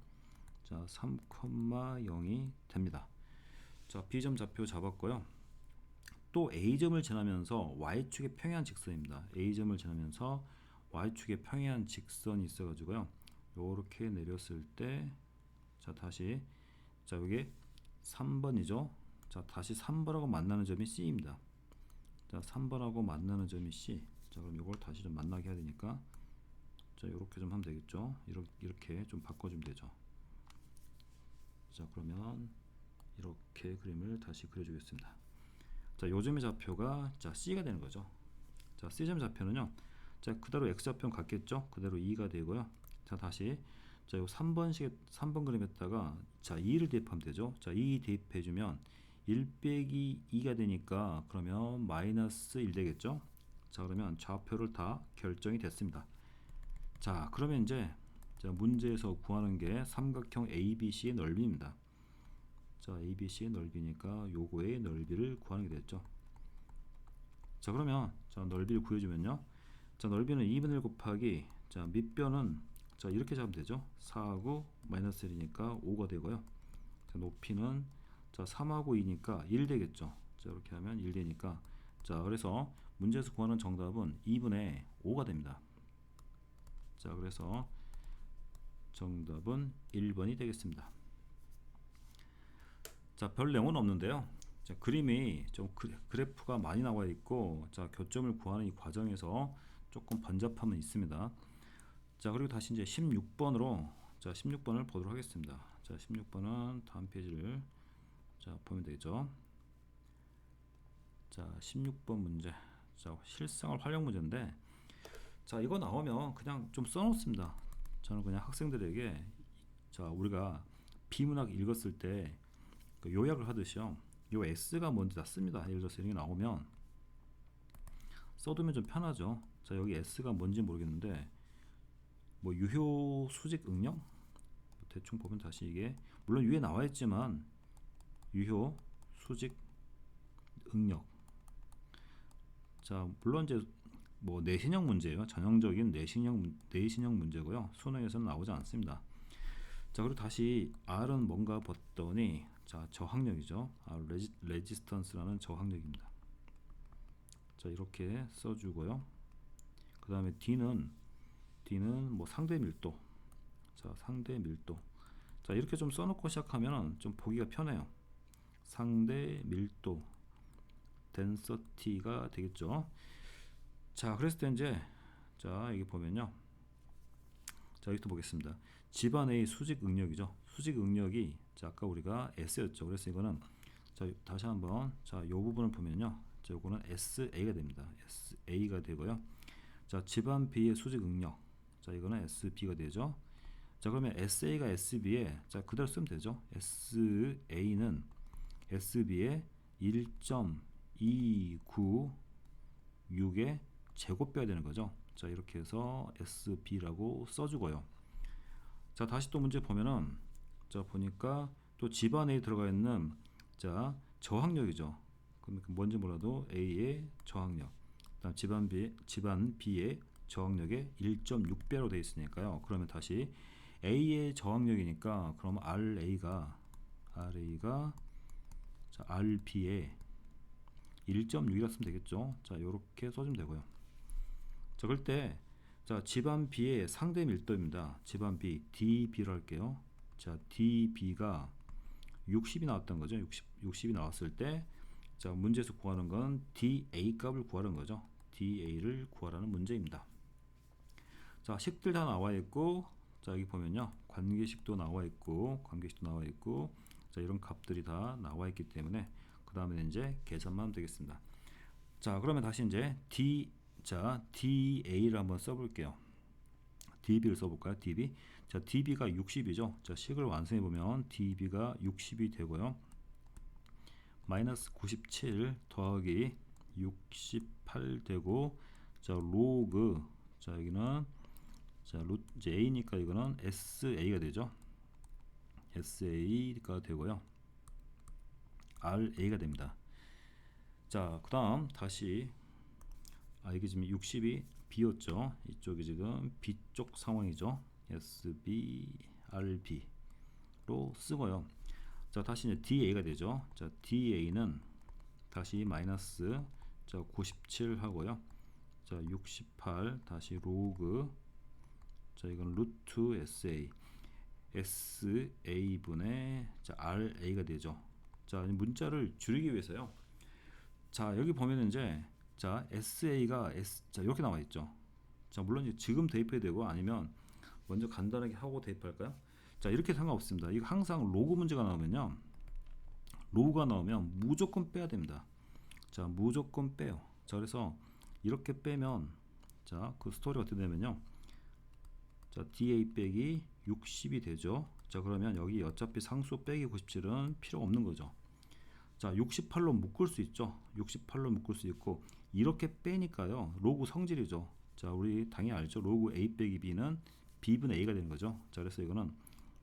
자 3,0이 됩니다. 자 B점 좌표 잡았고요. 또 A점을 지나면서 Y축의 평행한 직선입니다. A점을 지나면서 Y축의 평행한 직선이 있어 가지고요. 요렇게 내렸을 때 자 다시 자 여기 3번이죠. 자 다시 3번하고 만나는 점이 C입니다. 자 3번하고 만나는 점이 C. 자 그럼 이걸 다시 좀 만나게 해야 되니까 자 이렇게 좀 하면 되겠죠. 이렇게 좀 바꿔주면 되죠. 자 그러면 이렇게 그림을 다시 그려주겠습니다. 자 요점의 좌표가 자 C가 되는 거죠. 자 C점 좌표는요. 자 그대로 X좌표는 같겠죠. 그대로 2가 되고요. 자 다시 자 요 3번 그림에다가 자 2를 대입하면 되죠. 자 2 대입해주면 1 빼기 2가 되니까 그러면 마이너스 1 되겠죠. 자 그러면 좌표를 다 결정이 됐습니다. 자 그러면 이제 자 문제에서 구하는 게 삼각형 ABC의 넓이입니다. 자 ABC의 넓이니까 요거의 넓이를 구하는 게 됐죠. 자 그러면 자 넓이를 구해주면요. 자 넓이는 2분의 1 곱하기 자 밑변은 자 이렇게 잡으면 되죠. 4하고 마이너스 1이니까 5가 되고요. 자 높이는 자 3하고 2니까 1 되겠죠. 자 이렇게 하면 1 되니까 자 그래서 문제에서 구하는 정답은 2분의 5가 됩니다. 자 그래서 정답은 1번이 되겠습니다. 자 별 내용은 없는데요. 자 그림이 좀 그래프가 많이 나와 있고 자 교점을 구하는 이 과정에서 조금 번잡함은 있습니다. 자 그리고 다시 이제 16번으로 자 16번을 보도록 하겠습니다. 자 16번은 다음 페이지를 자 보면 되겠죠. 자 16번 문제 자 실생활 활용 문제인데 자 이거 나오면 그냥 좀 써놓습니다. 저는 그냥 학생들에게 자 우리가 비문학 읽었을 때 그 요약을 하듯이요. 요 S가 뭔지 다 씁니다. 예를 들어서 이런 게 나오면 써두면 좀 편하죠. 자 여기 S가 뭔지 모르겠는데 뭐 유효 수직 응력 대충 보면 다시 이게 물론 위에 나와 있지만 유효 수직 응력 자 물론 이제 뭐 내신형 문제예요. 전형적인 내신형 문제고요. 수능에서는 나오지 않습니다. 자 그리고 다시 R은 뭔가 봤더니 자 저항력이죠. 레지스턴스라는 저항력입니다. 자 이렇게 써주고요. 그 다음에 D는 뭐 상대 밀도 자 상대 밀도 자 이렇게 좀 써놓고 시작하면 좀 보기가 편해요. 상대 밀도 density가 되겠죠. 자 그랬을 때 이제 자 여기 보면요. 자 여기 또 보겠습니다. 집안의 수직 응력이죠. 수직 응력이 자 아까 우리가 S였죠. 그래서 이거는 자 다시 한번 자 요 부분을 보면요. 자 요거는 SA가 됩니다. SA가 되고요. 자 집안 B의 수직 응력 자 이거는 SB가 되죠. 자 그러면 SA가 SB에 자 그대로 쓰면 되죠. SA는 SB의 1.296의 제곱배가 되는 거죠. 자 이렇게 해서 SB라고 써주고요. 자 다시 또 문제 보면은 자 보니까 또 집안 A 들어가 있는 자 저항력이죠. 그럼 뭔지 몰라도 A의 저항력 그다음 집안 B의 저항력의 1.6배로 되어 있으니까요. 그러면 다시 A의 저항력이니까 그러면 RA가 자 RB의 1.6이라 쓰면 되겠죠. 자 요렇게 써주면 되고요. 자 그럴 때 자 집안 B의 상대 밀도입니다. 집안 B DB로 할게요. 자 DB가 60이 나왔던 거죠. 60이 나왔을 때 자 문제에서 구하는 건 DA 값을 구하는 거죠. DA를 구하라는 문제입니다. 자 식들 다 나와 있고 자 여기 보면요. 관계식도 나와 있고 자 이런 값들이 다 나와 있기 때문에 그 다음에 이제 계산만 하면 되겠습니다. 자 그러면 다시 이제 DA를 한번 써볼게요. DB를 써볼까요? DB 자 DB가 60이죠. 자 식을 완성해 보면 DB가 60이 되고요. 마이너스 97 더하기 68 되고 자 로그 자 여기는 자 이제 A니까 이거는 SA가 되죠. SA가 되고요. RA가 됩니다. 자, 그다음 다시 이게 지금 60이 B였죠. 이쪽이 지금 B쪽 상황이죠. SB, RB로 쓰고요. 자, 다시 이제 DA가 되죠. 자, DA는 다시 마이너스 97 하고요. 자, 68 다시 로그, 자, 이건 루트 SA SA분의 RA가 되죠. 자, 문자를 줄이기 위해서요. 자, 여기 보면 이제 자, SA가 자, 이렇게 나와 있죠. 자, 물론 지금 대입해야 되고 아니면 먼저 간단하게 하고 대입할까요? 자, 이렇게 상관없습니다. 이거 항상 로그 문제가 나오면요. 로우가 나오면 무조건 빼야 됩니다. 자, 무조건 빼요. 자, 그래서 이렇게 빼면 자, 그 스토리가 어떻게 되면요. 자, DA 빼기 60이 되죠. 자, 그러면 여기 어차피 상수 빼기 97은 필요 없는 거죠. 자, 68로 묶을 수 있죠. 68로 묶을 수 있고 이렇게 빼니까요. 로그 성질이죠. 자, 우리 당연히 알죠. 로그 A 빼기 B는 B분의 A가 되는 거죠. 자, 그래서 이거는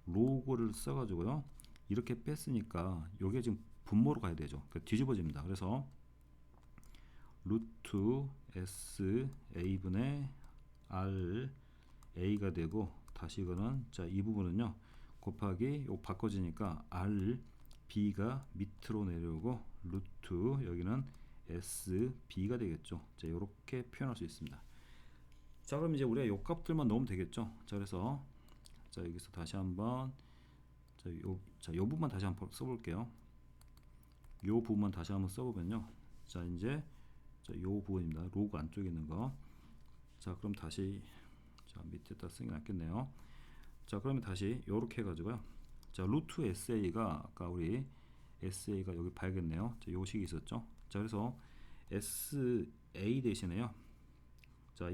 로그를 써가지고요. 이렇게 뺐으니까 요게 지금 분모로 가야 되죠. 그러니까 뒤집어집니다. 그래서 루트 S A분의 R A가 되고 다시 이거는 자, 이 부분은요. 곱하기 요 바꿔지니까 R B가 밑으로 내려오고 루트 여기는 S B가 되겠죠. 자, 이렇게 표현할 수 있습니다. 자, 그럼 이제 우리가 요 값들만 넣으면 되겠죠. 자, 그래서 자, 여기서 다시 한번 요 부분만 다시 한번 써볼게요. 요 부분만 다시 한번 써보면요. 자, 이제 자, 요 부분입니다. 로그 안쪽에 있는 거. 자, 그럼 다시 자, 밑에다 쓰는 게 낫겠네요. 자, 그러면 다시 요렇게 해가지고요. 자, 루트 SA가 아까 우리 SA가 여기 봐야겠네요. 자, 요 식이 있었죠. 자, 그래서 SA 대신에요. 자,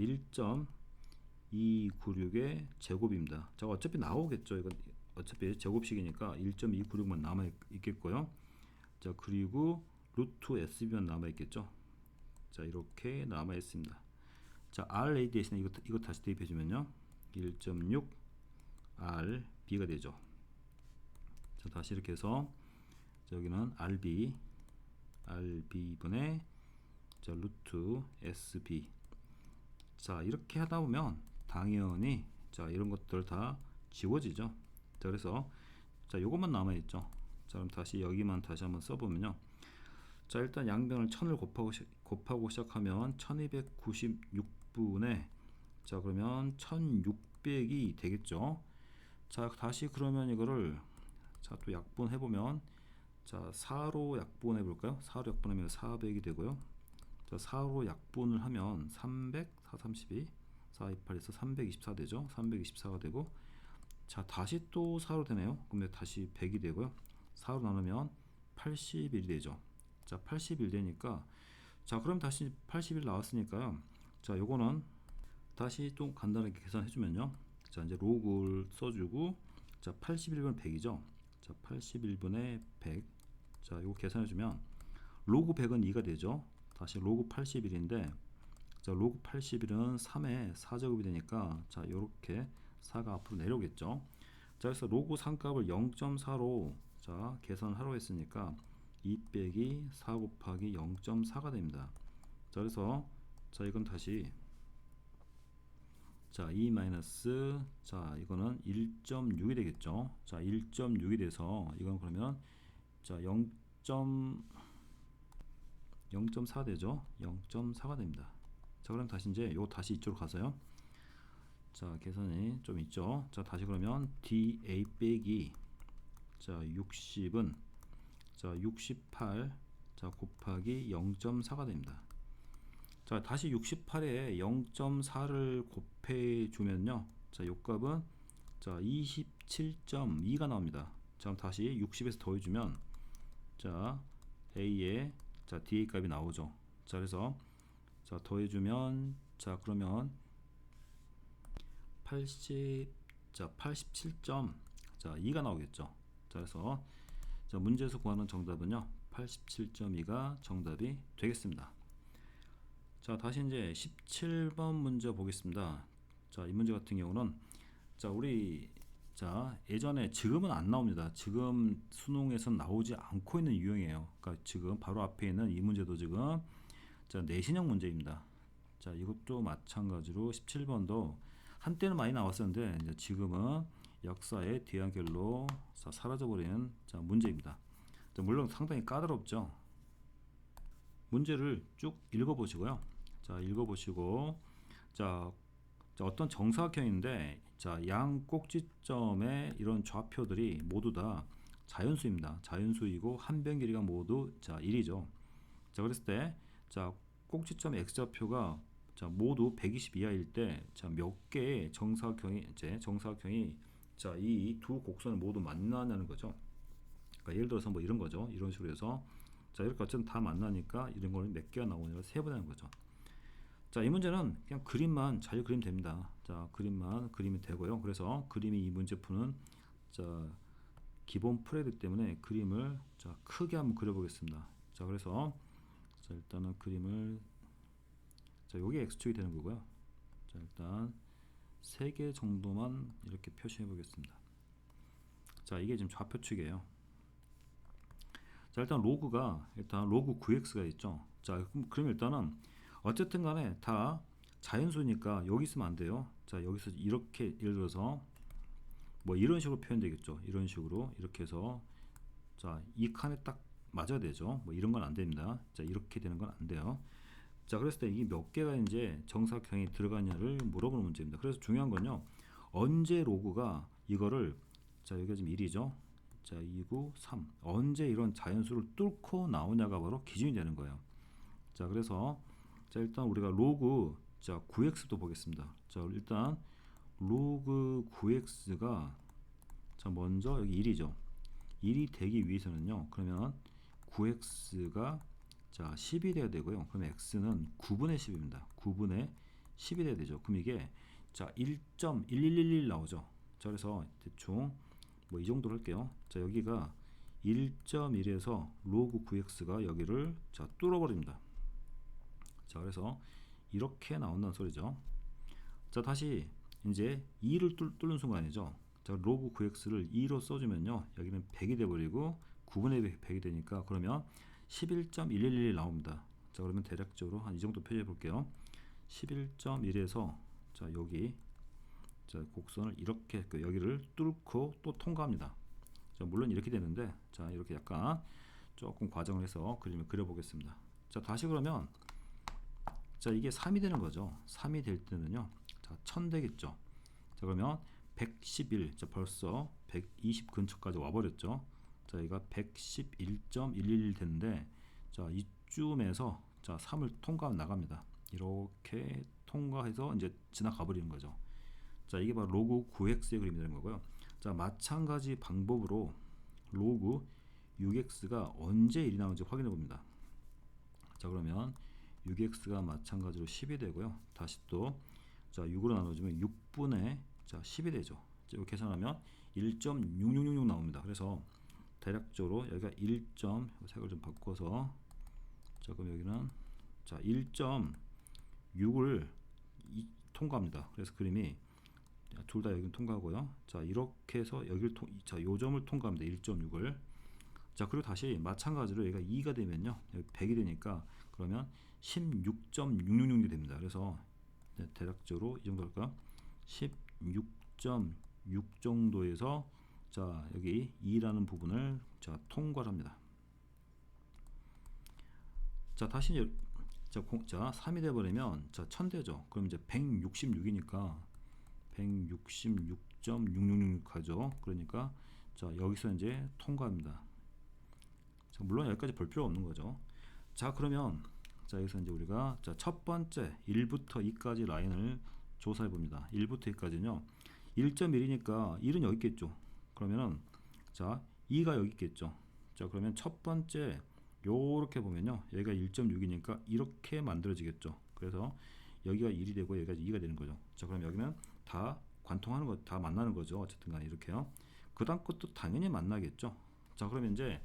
1.296의 제곱입니다. 자, 어차피 나오겠죠. 이건 어차피 제곱식이니까 1.296만 남아 있겠고요. 자, 그리고 루트 SB만 남아 있겠죠. 자, 이렇게 남아 있습니다. 자, RA 대신에 이거 다시 대입해 주면요. 1.6 RB가 되죠. 자, 다시 이렇게 해서 자, 여기는 RB분의 자, 루트 SB. 자, 이렇게 하다 보면 당연히 자, 이런 것들 다 지워지죠. 자, 그래서 자, 요것만 남아 있죠. 자, 그럼 다시 여기만 다시 한번 써보면요. 자, 일단 양변을 1000을 곱하고 시작하면 1296분의 자, 그러면 1600이 되겠죠. 자, 다시 그러면 이거를 자, 또 약분해 보면 자, 4로 약분해 볼까요? 4로 약분하면 400이 되고요. 자, 4로 약분을 하면 300, 4, 32, 4, 28에서 324 되죠. 324가 되고 자, 다시 또 4로 되네요. 그럼 다시 100이 되고요. 4로 나누면 81이 되죠. 자, 81 되니까 자, 그럼 다시 81 나왔으니까요. 자, 요거는 다시 또 간단하게 계산해 주면요. 자, 이제 로그를 써주고 자, 81분의 100이죠. 자, 81분의 100. 자, 요거 계산해 주면 로그 100은 2가 되죠. 다시 로그 81인데 자, 로그 81은 3의 4제곱이 되니까 자, 요렇게 4가 앞으로 내려오겠죠. 자, 그래서 로그 상값을 0.4로 자, 계산하라고 했으니까 2 빼기 4 곱하기 0.4가 됩니다. 자, 그래서 자, 이건 다시 자, 2 마이너스 자, 이거는 1.6이 되겠죠. 자, 1.6이 돼서 이건 그러면 자, 0.4 되죠. 0.4가 됩니다. 자, 그럼 다시 이제 요 다시 이쪽으로 가서요. 자, 계산이 좀 있죠. 자, 다시 그러면 DA 빼기 자, 60은 자, 68 자, 곱하기 0.4가 됩니다. 자, 다시 68에 0.4를 곱해 주면요. 자, 요 값은 자, 27.2가 나옵니다. 자, 다시 60에서 더해 주면 자, A에 자, DA 값이 나오죠. 자, 그래서 자, 더해 주면 자, 그러면 80 자, 87.2가 나오겠죠. 자, 그래서 자, 문제에서 구하는 정답은요. 87.2가 정답이 되겠습니다. 자, 다시 이제 17번 문제 보겠습니다. 자, 이 문제 같은 경우는 자, 우리 자, 예전에 지금은 안 나옵니다. 지금 수능에서 나오지 않고 있는 유형이에요. 그러니까 지금 바로 앞에 있는 이 문제도 지금 자, 내신형 문제입니다. 자, 이것도 마찬가지로 17번도 한때는 많이 나왔었는데 이제 지금은 역사의 뒤안길로 사라져버린 자, 문제입니다. 자, 물론 상당히 까다롭죠. 문제를 쭉 읽어보시고요. 자, 읽어보시고 자, 어떤 정사각형인데 자, 양 꼭지점의 이런 좌표들이 모두 다 자연수입니다. 자연수이고 한 변 길이가 모두 자 1이죠. 자, 그랬을 때 자, 꼭지점 x좌표가 자, 모두 120 이하일 때 자, 몇 개의 정사각형이 자, 이 두 곡선을 모두 만나냐는 거죠. 그러니까 예를 들어서 뭐 이런 거죠. 이런 식으로 해서 자, 이렇게 어쨌든 다 만나니까 이런 거는 몇 개가 나오냐를 세보자는 거죠. 자, 이 문제는 그냥 그림만 잘 그리면 됩니다. 자, 그림만 그리면 되고요. 그래서 그림이 이 문제 푸는 자, 기본 풀이기 때문에 그림을 자, 크게 한번 그려보겠습니다. 자, 그래서 자, 일단은 그림을 자, 요게 x축이 되는 거고요. 자, 일단 3개 정도만 이렇게 표시해 보겠습니다. 자, 이게 지금 좌표축이에요. 자, 일단 로그가 일단 로그 9x가 있죠. 자, 그럼 일단은 어쨌든 간에 다 자연수니까 여기 있으면 안 돼요. 자, 여기서 이렇게 예를 들어서 뭐 이런 식으로 표현되겠죠. 이런 식으로 이렇게 해서 자, 이 칸에 딱 맞아야 되죠. 뭐 이런 건 안 됩니다. 자, 이렇게 되는 건 안 돼요. 자, 그랬을 때 이게 몇 개가 이제 정사각형이 들어가냐를 물어보는 문제입니다. 그래서 중요한 건요. 언제 로그가 이거를 자, 여기가 지금 1이죠. 자, 2, 9, 3 언제 이런 자연수를 뚫고 나오냐가 바로 기준이 되는 거예요. 자, 그래서 자, 일단 우리가 로그 자, 9x도 보겠습니다. 자, 일단 로그 9x가 자, 먼저 여기 1이죠. 1이 되기 위해서는요. 그러면 9x가 자, 10이 돼야 되고요. 그러면 x는 9분의 10입니다. 9분의 10이 돼야 되죠. 그럼 이게 자, 1.1111 나오죠. 자, 그래서 대충 뭐 이 정도로 할게요. 자, 여기가 1.1에서 로그 9x가 여기를 자, 뚫어버립니다. 자, 그래서 이렇게 나온다는 소리죠. 자, 다시 이제 2를 뚫는 순간이죠. 자, 로그 9x를 2로 써주면요. 여기는 100이 돼버리고 9분의 100이 되니까 그러면 11.111 나옵니다. 자, 그러면 대략적으로 한 이 정도 표시해 볼게요. 11.1에서 자, 여기 자, 곡선을 이렇게 여기를 뚫고 또 통과합니다. 자, 물론 이렇게 되는데 자, 이렇게 약간 조금 과정을 해서 그림을 그려보겠습니다. 자, 다시 그러면 자, 이게 3이 되는 거죠. 3이 될 때는요. 자, 1000 되겠죠. 자, 그러면 111. 자, 벌써 120 근처까지 와버렸죠. 자, 여기가 111.111 됐는데 자, 이쯤에서 자, 3을 통과하면 나갑니다. 이렇게 통과해서 이제 지나가 버리는 거죠. 자, 이게 바로 로그 9x의 그림이 되는 거고요. 자, 마찬가지 방법으로 로그 6x가 언제 1이 나오는지 확인해 봅니다. 자, 그러면 6x가 마찬가지로 10이 되고요. 다시 또 자, 6으로 나눠주면 6분의 자, 10이 되죠. 자, 이렇게 계산하면 1.6666 나옵니다. 그래서 대략적으로 여기가 1. 색을 좀 바꿔서 자, 그럼 여기는 자, 1.6을 통과합니다. 그래서 그림이 둘 다 여기는 통과하고요. 자, 이렇게 해서 여기를 자, 요 점을 통과합니다. 1.6을. 자, 그리고 다시 마찬가지로 얘가 2가 되면요. 여기 100이 되니까 그러면 16.666이 됩니다. 그래서 네, 대략적으로 이 정도 할까요? 16.6 정도에서 자, 여기 2라는 부분을 자, 통과를 합니다. 자, 다시 이제 자, 3이 돼 버리면 자, 1000 되죠. 그럼 이제 166이니까 166.666 하죠. 그러니까 자, 여기서 이제 통과합니다. 자, 물론 여기까지 볼 필요 없는 거죠. 자, 그러면 자, 여기서 이제 우리가 자, 첫 번째 1부터 2까지 라인을 조사해 봅니다. 1부터 2까지는요. 1.1이니까 1은 여기 있겠죠. 그러면은 자, 2가 여기 있겠죠. 자, 그러면 첫 번째 요렇게 보면요. 여기가 1.6이니까 이렇게 만들어지겠죠. 그래서 여기가 1이 되고 여기가 2가 되는 거죠. 자, 그럼 여기는 다 관통하는 거, 다 만나는 거죠. 어쨌든 간에 이렇게요. 그 다음 것도 당연히 만나겠죠. 자, 그러면 이제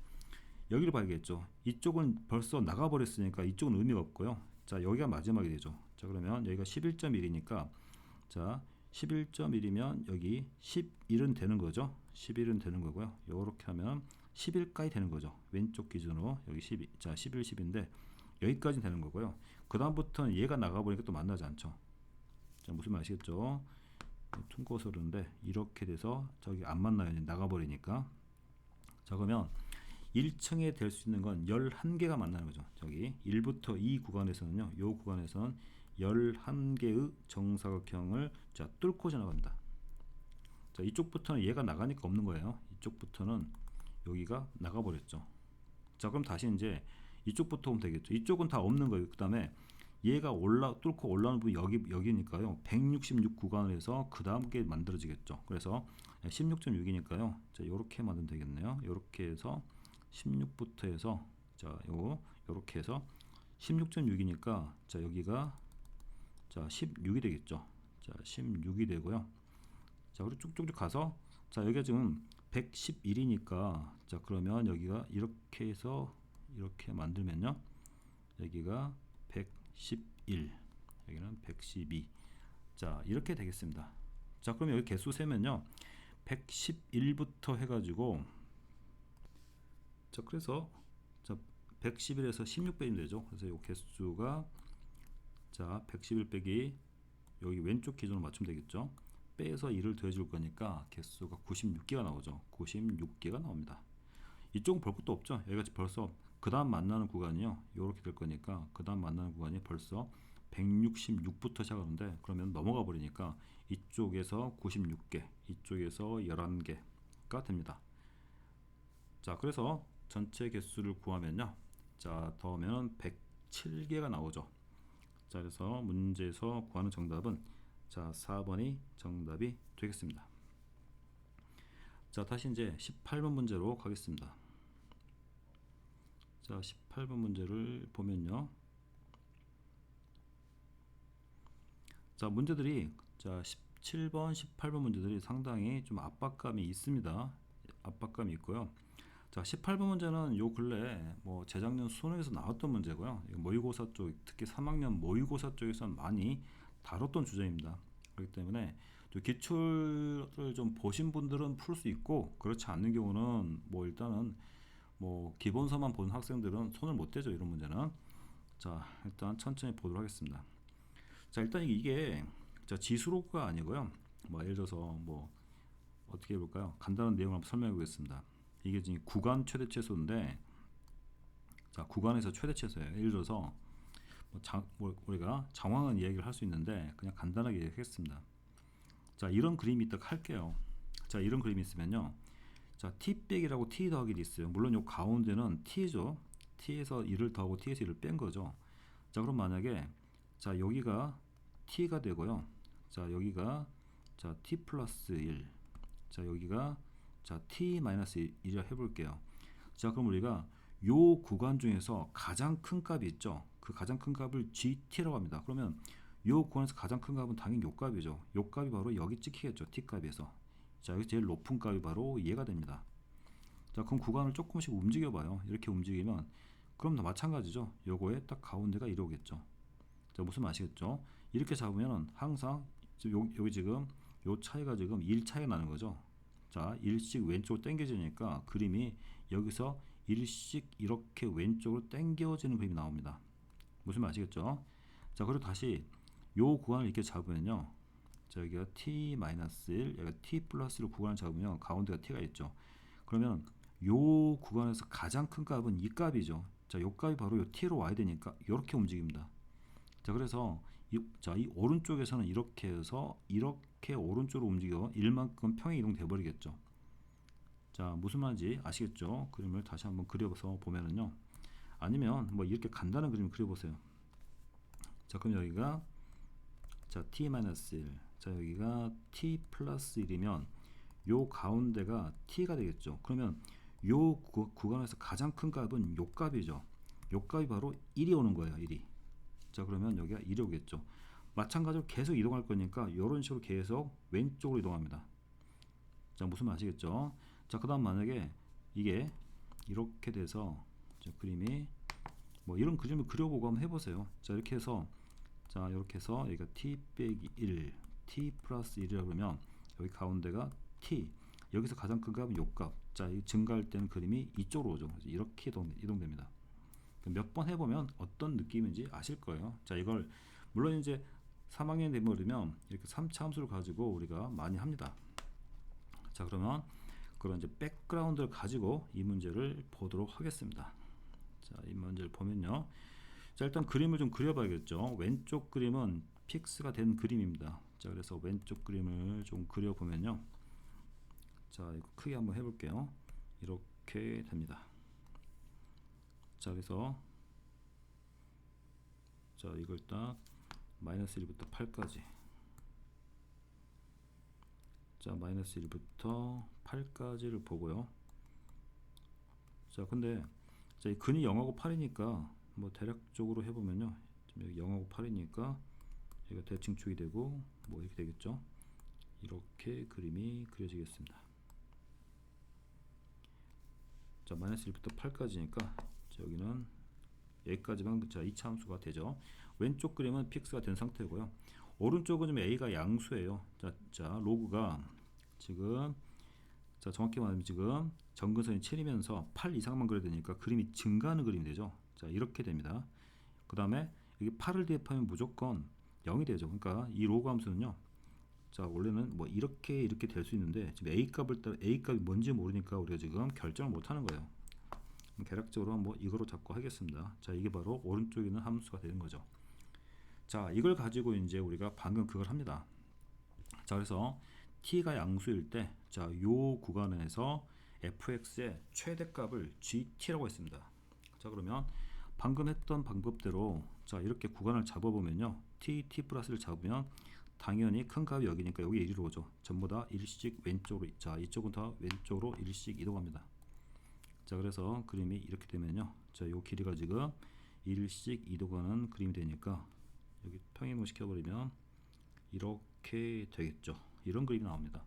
여기를 봐야겠죠. 이쪽은 벌써 나가버렸으니까 이쪽은 의미가 없고요. 자, 여기가 마지막이 되죠. 자, 그러면 여기가 11.1이니까 자, 11.1이면 여기 11은 되는 거죠. 11은 되는 거고요. 요렇게 하면 11까지 되는 거죠. 왼쪽 기준으로 여기 12. 자, 11, 10인데 여기까지 되는 거고요. 그 다음부터는 얘가 나가버리니까 또 만나지 않죠. 자, 무슨 말 아시겠죠? 퉁고서 그러는데 이렇게 돼서 저기 안 만나요. 나가버리니까. 자, 그러면 1층에 될 수 있는 건 11개가 만나는 거죠. 저기 1부터 2 구간에서는요. 요 구간에서는 11개의 정사각형을 자, 뚫고 지나갑니다. 자, 이쪽부터는 얘가 나가니까 없는 거예요. 이쪽부터는 여기가 나가버렸죠. 자, 그럼 다시 이제 이쪽부터 오면 되겠죠. 이쪽은 다 없는 거예요. 그 다음에 얘가 뚫고 올라오는 부분이 여기니까요. 166 구간을 해서 그 다음 게 만들어지겠죠. 그래서 16.6이니까요. 자, 요렇게 만들면 되겠네요. 요렇게 해서 16부터 해서 자, 요렇게 해서 16.6이니까 자, 여기가 자, 16이 되겠죠. 자, 16이 되고요. 자, 그리고 쭉쭉쭉 가서 자, 여기가 지금 111이니까 자, 그러면 여기가 이렇게 해서 이렇게 만들면요. 여기가 111, 여기는 112. 자, 이렇게 되겠습니다. 자, 그러면 여기 개수 세면요. 111부터 해가지고 자, 그래서 자, 111에서 16 빼면 되죠. 그래서 이 개수가 자, 111 빼기 여기 왼쪽 기준으로 맞추면 되겠죠. 빼서 1을 더해줄 거니까 개수가 96개가 나오죠. 96개가 나옵니다. 이쪽은 볼 것도 없죠. 여기가 벌써 그 다음 만나는 구간이요. 이렇게 될 거니까 그 다음 만나는 구간이 벌써 166부터 시작하는데 그러면 넘어가 버리니까 이쪽에서 96개, 이쪽에서 11개가 됩니다. 자, 그래서 전체 개수를 구하면요. 자, 더하면 107개가 나오죠. 자, 그래서 문제에서 구하는 정답은 자, 4번이 정답이 되겠습니다. 자, 다시 이제 18번 문제로 가겠습니다. 자, 18번 문제를 보면요. 자, 문제들이 자, 17번, 18번 문제들이 상당히 좀 압박감이 있습니다. 압박감이 있고요. 자, 18번 문제는 요 근래 뭐 재작년 수능에서 나왔던 문제고요. 모의고사 쪽, 특히 3학년 모의고사 쪽에서 많이 다뤘던 주제입니다. 그렇기 때문에 기출을 좀 보신 분들은 풀 수 있고 그렇지 않는 경우는 뭐 일단은 뭐 기본서만 본 학생들은 손을 못 대죠. 이런 문제는. 자, 일단 천천히 보도록 하겠습니다. 자, 일단 이게 자, 지수로가 아니고요. 뭐 예를 들어서 뭐 어떻게 해볼까요? 간단한 내용을 한번 설명해 보겠습니다. 이게 지금 구간 최대 최소인데 자, 구간에서 최대 최소예요. 예를 들어서 우리가 정황은 이야기를 할 수 있는데 그냥 간단하게 얘기하겠습니다. 자, 이런 그림이 있다고 할게요. 자, 이런 그림이 있으면요. 자, t 빼기라고 t 더하기 있어요. 물론 요 가운데는 t죠. t에서 1을 더하고 t에서 1을 뺀 거죠. 자, 그럼 만약에 자, 여기가 t가 되고요. 자, 여기가 자, t 플러스 1. 자, 여기가 자, t 마이너스 1이라 해볼게요. 자, 그럼 우리가 요 구간 중에서 가장 큰 값이 있죠. 그 가장 큰 값을 gt라고 합니다. 그러면 요 구간에서 가장 큰 값은 당연히 요 값이죠. 요 값이 바로 여기 찍히겠죠. t 값에서. 자, 여기 제일 높은 값이 바로 얘가 됩니다. 자, 그럼 구간을 조금씩 움직여 봐요. 이렇게 움직이면 그럼 다 마찬가지죠. 요거에 딱 가운데가 이러겠죠. 자, 무슨 아시겠죠? 이렇게 잡으면 항상 여기 지금 요 차이가 지금 1 차이가 나는 거죠. 자, 1씩 왼쪽으로 당겨지니까 그림이 여기서 1씩 이렇게 왼쪽으로 당겨지는 그림이 나옵니다. 무슨 아시겠죠? 자, 그리고 다시 요 구간을 이렇게 잡으면요. 자, 여기가 t-1, 여기가 t 플러스 1 구간을 잡으면 가운데가 t가 있죠. 그러면 요 구간에서 가장 큰 값은 이 값이죠. 자, 요 값이 바로 요 t로 와야 되니까 이렇게 움직입니다. 자, 그래서 이 오른쪽에서는 이렇게 해서 이렇게 오른쪽으로 움직여 1만큼 평행 이동돼 버리겠죠. 자, 무슨 말인지 아시겠죠? 그림을 다시 한번 그려서 보면은요. 아니면 뭐 이렇게 간단한 그림 그려보세요. 자, 그럼 여기가 자, t-1. 자, 여기가 t 플러스 1이면 요 가운데가 t가 되겠죠. 그러면 요 구간에서 가장 큰 값은 요 값이죠. 요 값이 바로 1이 오는 거예요. 1이. 자, 그러면 여기가 1이 오겠죠. 마찬가지로 계속 이동할 거니까 이런 식으로 계속 왼쪽으로 이동합니다. 자, 무슨 말 아시겠죠? 자, 그 다음 만약에 이게 이렇게 돼서 자, 그림이 뭐 이런 그림을 그려보고 한번 해보세요. 자, 이렇게 해서 자, 이렇게 해서 여기가 t 빼기 1, t 플러스 1이라고 그러면 여기 가운데가 t, 여기서 가장 큰 값은 요 값. 자, 이 증가할 때는 그림이 이쪽으로 오죠. 이렇게 이동됩니다. 몇 번 해보면 어떤 느낌인지 아실 거예요. 자, 이걸 물론 이제 3학년 되면 이렇게 3차 함수를 가지고 우리가 많이 합니다. 자, 그러면 그런 이제 백그라운드를 가지고 이 문제를 보도록 하겠습니다. 자, 이 문제를 보면요. 자, 일단 그림을 좀 그려봐야겠죠. 왼쪽 그림은 픽스가 된 그림입니다. 자, 그래서 왼쪽 그림을 좀 그려보면요. 자, 이거 크게 한번 해볼게요. 이렇게 됩니다. 자, 그래서 자, 이걸 딱 마이너스 1부터 8까지. 자, 마이너스 1부터 8까지를 보고요. 자, 근데 자, 이 근이 0하고 8이니까 뭐 대략적으로 해보면요. 지금 여기 0하고 8이니까 여기가 대칭축이 되고 뭐 이렇게 되겠죠. 이렇게 그림이 그려지겠습니다. 자, 마이너스 1부터 8까지니까 여기는 여기까지만 자 2차 함수가 되죠. 왼쪽 그림은 픽스가 된 상태고요. 오른쪽은 좀 a가 양수예요. 자 로그가 지금 자 정확히 말하면 지금 점근선이 7이면서 8 이상만 그려야 되니까 그림이 증가하는 그림이 되죠. 자, 이렇게 됩니다. 그 다음에 여기 8을 대입하면 무조건 0이 되죠. 그러니까 이 로그 함수는요. 자, 원래는 뭐 이렇게 될 수 있는데 지금 a 값을 따라 a 값이 뭔지 모르니까 우리가 지금 결정을 못 하는 거예요. 대략적으로 뭐 이거로 잡고 하겠습니다. 자, 이게 바로 오른쪽에 있는 함수가 되는 거죠. 자, 이걸 가지고 이제 우리가 방금 그걸 합니다. 자, 그래서 t가 양수일 때, 자, 요 구간에서 fx의 최대값을 gt라고 했습니다. 자, 그러면 방금 했던 방법대로 자, 이렇게 구간을 잡아보면요. t 플러스를 잡으면 당연히 큰 값이 여기니까 여기 1로 오죠. 전부 다 1씩 왼쪽으로, 자, 이쪽은 다 왼쪽으로 1씩 이동합니다. 자, 그래서 그림이 이렇게 되면요. 자, 요 길이가 지금 1씩 이동하는 그림이 되니까 여기 평행을 시켜버리면 이렇게 되겠죠. 이런 그림이 나옵니다.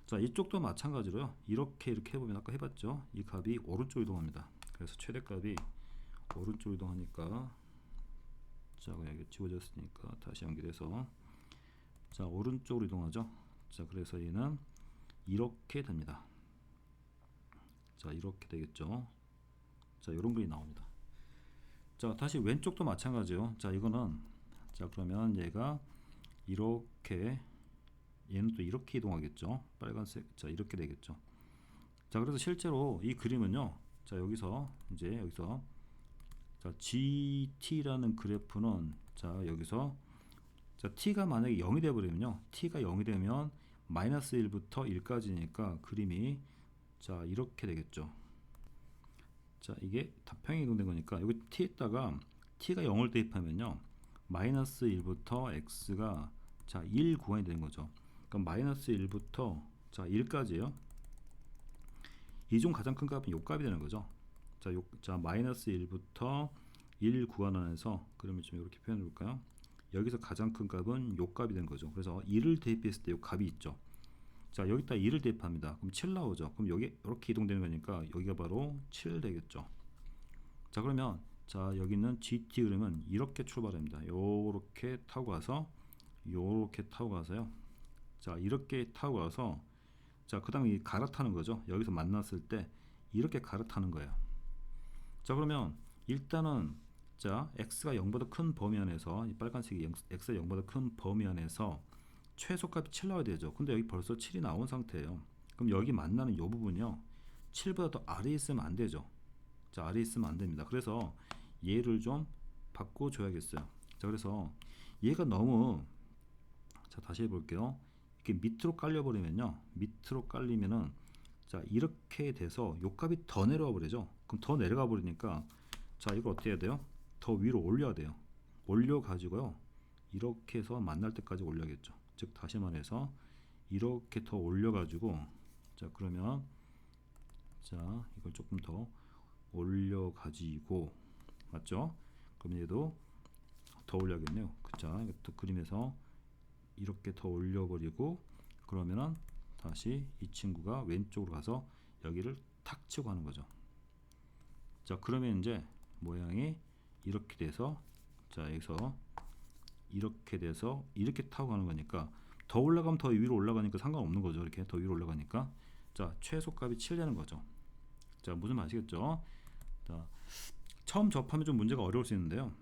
자, 이쪽도 마찬가지로요. 이렇게 해보면 아까 해봤죠. 이 값이 오른쪽으로 이동합니다. 그래서 최대값이 오른쪽으로 이동하니까 자, 여기 지워졌으니까 다시 연결해서 자, 오른쪽으로 이동하죠. 자, 그래서 얘는 이렇게 됩니다. 자, 이렇게 되겠죠. 자, 이런 그림이 나옵니다. 자, 다시 왼쪽도 마찬가지요. 자, 이거는 자, 그러면 얘가 이렇게 얘는 또 이렇게 이동하겠죠. 빨간색. 자, 이렇게 되겠죠. 자, 그래서 실제로 이 그림은요. 자, 여기서 자, GT라는 그래프는 자, 여기서 자, T가 만약에 0이 되어 버리면요. T가 0이 되면 마이너스 1부터 1까지니까 그림이 자, 이렇게 되겠죠. 자, 이게 다 평행 이동된 거니까 여기 t에다가 t가 0을 대입하면요. 마이너스 1부터 x가 자, 1 구간이 되는 거죠. 그럼 마이너스 1부터 자, 1까지예요. 이 중 가장 큰 값은 요 값이 되는 거죠. 자, 자, 마이너스 1부터 1 구간 안에서 그러면 좀 이렇게 표현해 볼까요? 여기서 가장 큰 값은 요 값이 되는 거죠. 그래서 1을 대입했을 때 요 값이 있죠. 자, 여기다 2를 대입합니다. 그럼 7 나오죠. 그럼 여기 이렇게 이동되는 거니까 여기가 바로 7 되겠죠. 자, 그러면 자, 여기 있는 GT 그림은 이렇게 출발합니다. 요렇게 타고 가서 요렇게 타고 가서요. 자, 이렇게 타고 가서 자, 그 다음에 갈아타는 거죠. 여기서 만났을 때 이렇게 갈아타는 거예요. 자, 그러면 일단은 자, x가 0보다 큰 범위 안에서 이 빨간색이 x가 0보다 큰 범위 안에서 최소값이 7 나와야 되죠. 근데 여기 벌써 7이 나온 상태예요. 그럼 여기 만나는 이 부분이요. 7보다 더 아래에 있으면 안 되죠. 자, 아래에 있으면 안 됩니다. 그래서 얘를 좀 바꿔줘야겠어요. 자, 그래서 얘가 너무 자, 다시 해볼게요. 이렇게 밑으로 깔려버리면요. 밑으로 깔리면은 자, 이렇게 돼서 요 값이 더 내려와 버리죠. 그럼 더 내려가 버리니까 자, 이걸 어떻게 해야 돼요? 더 위로 올려야 돼요. 올려가지고요. 이렇게 해서 만날 때까지 올려야겠죠. 즉 다시 말해서 이렇게 더 올려가지고 자, 그러면 자, 이걸 조금 더 올려가지고 맞죠? 그럼 얘도 더 올려야겠네요. 자, 이것도 그림에서 이렇게 더 올려버리고 그러면은 다시 이 친구가 왼쪽으로 가서 여기를 탁 치고 하는 거죠. 자, 그러면 이제 모양이 이렇게 돼서 자, 여기서 이렇게 돼서 이렇게 타고 가는 거니까 더 올라가면 더 위로 올라가니까 상관없는 거죠. 이렇게 더 위로 올라가니까. 자, 최소값이 7 되는 거죠. 자, 무슨 말 아시겠죠? 자, 처음 접하면 좀 문제가 어려울 수 있는데요.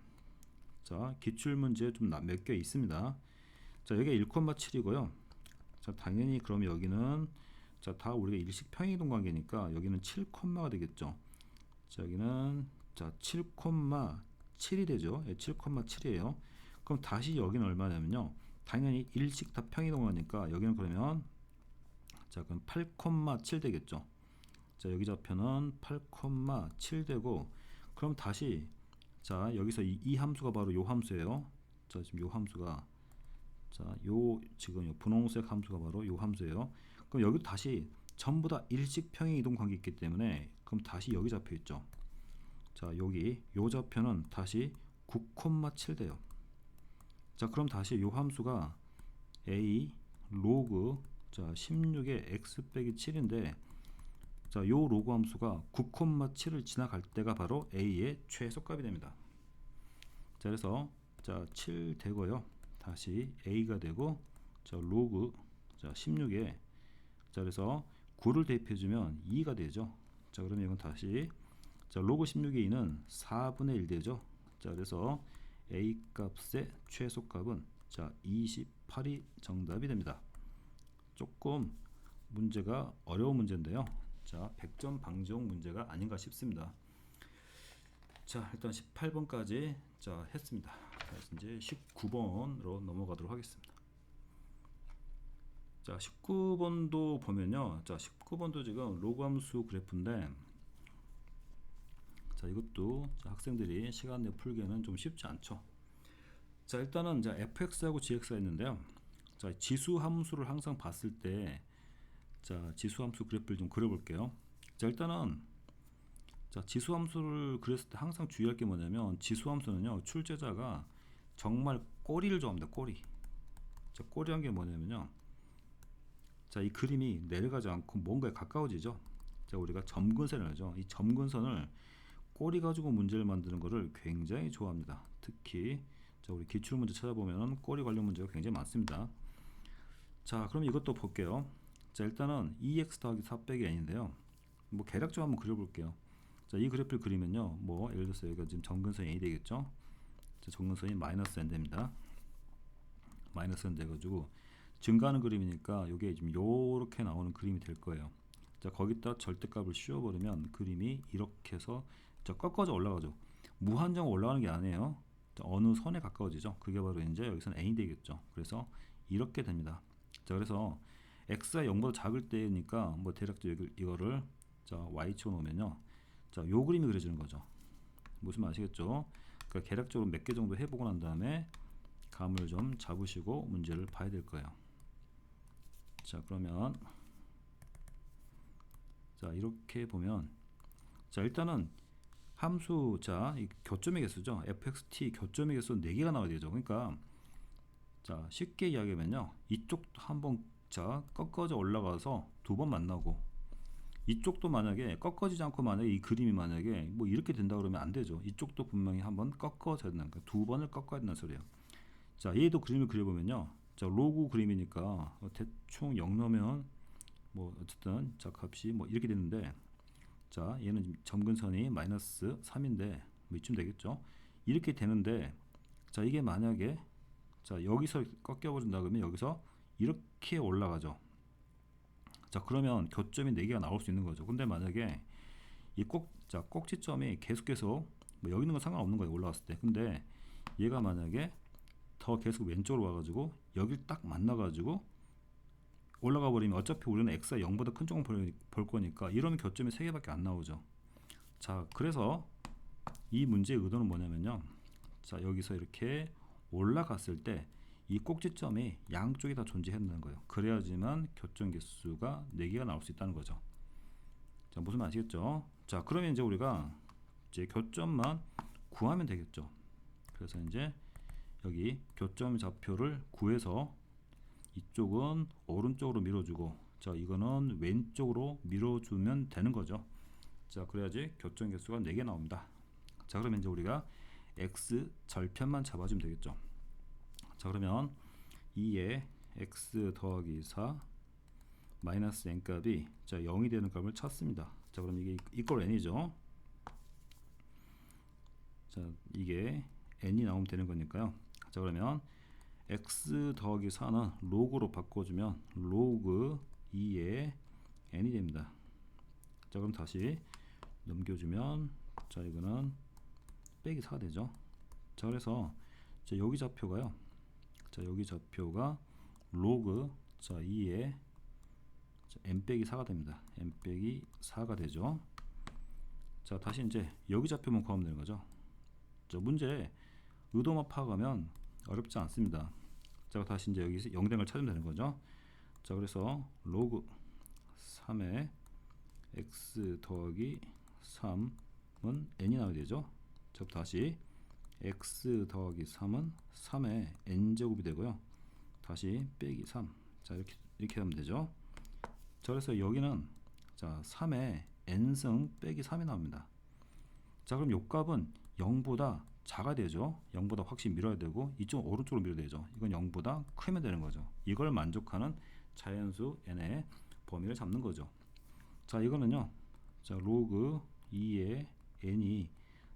자, 기출문제 좀 몇 개 있습니다. 자, 여기가 1,7이고요. 자, 당연히 그럼 여기는 자, 다 우리가 일식 평행이동 관계니까 여기는 7콤마가 되겠죠. 자, 여기는 자, 7,7이 되죠. 7,7이에요. 그럼 다시 여기는 얼마냐면요. 당연히 일식 다 평이동하니까 여기는 그러면 자, 그럼 8,7 되겠죠. 자, 여기 좌표는 8,7 되고, 그럼 다시 자, 여기서 이 함수가 바로 요 함수예요. 자, 지금 요 함수가 자, 요 지금 요 분홍색 함수가 바로 요 함수예요. 그럼 여기도 다시 전부 다 일식 평행 이동 관계 있기 때문에 그럼 다시 여기 잡혀 있죠. 자, 여기 요 좌표는 다시 9,7 돼요. 자, 그럼 다시 요 함수가 a 로그 자 16의 x 빼기 7인데 자, 요 로그 함수가 9,7을 지나갈 때가 바로 a의 최소값이 됩니다. 자, 그래서 자, 7 되고요. 다시 a가 되고 자, 로그 자 16에 자, 그래서 9를 대입해 주면 2가 되죠. 자, 그러면 이건 다시 자, 로그 16의 2는 4분의 1 되죠. 자, 그래서 a 값의 최소값은 자, 28이 정답이 됩니다. 조금 문제가 어려운 문제인데요. 자, 100점 방지용 문제가 아닌가 싶습니다. 자, 일단 18번까지 자, 했습니다. 자, 이제 19번으로 넘어가도록 하겠습니다. 자, 19번도 보면요. 자, 19번도 지금 로그 함수 그래프인데 자, 이것도 자, 학생들이 시간 내 풀기에는 좀 쉽지 않죠. 자, 일단은 자, fx하고 gx가 있는데요. 자, 지수 함수를 항상 봤을 때 자, 지수 함수 그래프를 좀 그려볼게요. 자, 일단은 자, 지수 함수를 그렸을 때 항상 주의할 게 뭐냐면 지수 함수는요, 출제자가 정말 꼬리를 좋아합니다. 꼬리. 자, 꼬리한 게 뭐냐면요. 자, 이 그림이 내려가지 않고 뭔가에 가까워지죠. 자, 우리가 점근선을 하죠. 이 점근선을 꼬리 가지고 문제를 만드는 것을 굉장히 좋아합니다. 특히 자, 우리 기출 문제 찾아보면 꼬리 관련 문제가 굉장히 많습니다. 자, 그럼 이것도 볼게요. 자, 일단은 2x 더하기 4 빼기 n인데요. 뭐 계략적으로 한번 그려볼게요. 자, 이 그래프를 그리면요. 뭐 예를 들어서 여기가 지금 점근선이 n이 되겠죠. 자, 점근선이 마이너스 n 됩니다. 마이너스 n 돼가지고 증가하는 그림이니까 이게 지금 요렇게 나오는 그림이 될 거예요. 자, 거기다 절대값을 씌워버리면 그림이 이렇게 해서 자, 꺾어져 올라가죠. 무한정 올라가는 게 아니에요. 자, 어느 선에 가까워지죠. 그게 바로 이제 여기서는 n이 되겠죠. 그래서 이렇게 됩니다. 자, 그래서 x가 0보다 작을 때니까 뭐 대략적으로 이거를 자, y치고 놓으면요. 자, 요 그림이 그려지는 거죠. 무슨 말 아시겠죠? 그러니까 계략적으로 몇 개 정도 해보고 난 다음에 감을 좀 잡으시고 문제를 봐야 될 거예요. 자, 그러면 자, 이렇게 보면 자, 일단은 함수 자, 이 교점의 개수죠. fxt 교점의 개수 4개가 나와야 되죠. 그러니까 자, 쉽게 이야기하면요. 이쪽도 한번 자, 꺾어져 올라가서 두 번 만나고 이쪽도 만약에 꺾어지지 않고 만약에 이 그림이 만약에 뭐 이렇게 된다 그러면 안 되죠. 이쪽도 분명히 한번 꺾어져야 된다. 그러니까 두 번을 꺾어야 된다는 소리예요. 자, 얘도 그림을 그려보면요. 자, 로그 그림이니까 대충 0 넣으면 뭐 어쨌든 자, 값이 뭐 이렇게 되는데 자, 얘는 점근선이 마이너스 3인데 뭐 이쯤 되겠죠. 이렇게 되는데 자, 이게 만약에 자, 여기서 꺾여버린다 그러면 여기서 이렇게 올라가죠. 자, 그러면 교점이 4개가 나올 수 있는 거죠. 근데 만약에 이 자, 꼭지점이 계속 뭐 여기 있는 건 상관없는 거예요. 올라왔을 때. 근데 얘가 만약에 더 계속 왼쪽으로 와가지고 여길 딱 만나가지고 올라가 버리면 어차피 우리는 x가 0보다 큰 쪽을 볼 거니까 이러면 교점이 3개밖에 안 나오죠. 자, 그래서 이 문제의 의도는 뭐냐면요. 자, 여기서 이렇게 올라갔을 때 이 꼭지점이 양쪽이 다 존재해야 된다는 거예요. 그래야지만 교점 개수가 4개가 나올 수 있다는 거죠. 자, 무슨 말 아시겠죠? 자, 그러면 이제 우리가 이제 교점만 구하면 되겠죠. 그래서 이제 여기 교점 좌표를 구해서 이쪽은 오른쪽으로 밀어주고 자, 이거는 왼쪽으로 밀어주면 되는 거죠. 자, 그래야지 교점 개수가 4개 나옵니다. 자, 그러면 이제 우리가 x 절편만 잡아주면 되겠죠. 자, 그러면 2의 x 더하기 4 마이너스 n 값이 자 0이 되는 값을 찾습니다. 자 그럼 이게 이퀄 n이죠. 자 이게 n이 나오면 되는 거니까요. 자 그러면 x 더하기 4는 로그로 바꿔주면 로그 2의 n이 됩니다. 자 그럼 다시 넘겨주면 자 이거는 빼기 4가 되죠. 자 그래서 자 여기 좌표가요. 자 여기 좌표가 로그 자 2의 n 빼기 4가 됩니다. n 빼기 4가 되죠. 자 다시 이제 여기 좌표만 구하면 되는 거죠. 자 문제 의도만 파악하면 어렵지 않습니다. 자 다시 이제 여기서 0댕을 찾으면 되는 거죠. 자 그래서 로그 3의 x 더하기 3은 n이 나와야 되죠. 자 다시 x 더하기 3은 3의 n제곱이 되고요. 다시 빼기 3. 자 이렇게 하면 되죠. 자 그래서 여기는 자 3의 n승 빼기 3이 나옵니다. 자 그럼 요 값은 0보다 작아야 되죠. 0보다 확실히 밀어야 되고 이쪽 오른쪽으로 밀어야 되죠. 이건 0보다 크면 되는 거죠. 이걸 만족하는 자연수 n의 범위를 잡는 거죠. 자 이거는요. 자 로그 2의 n이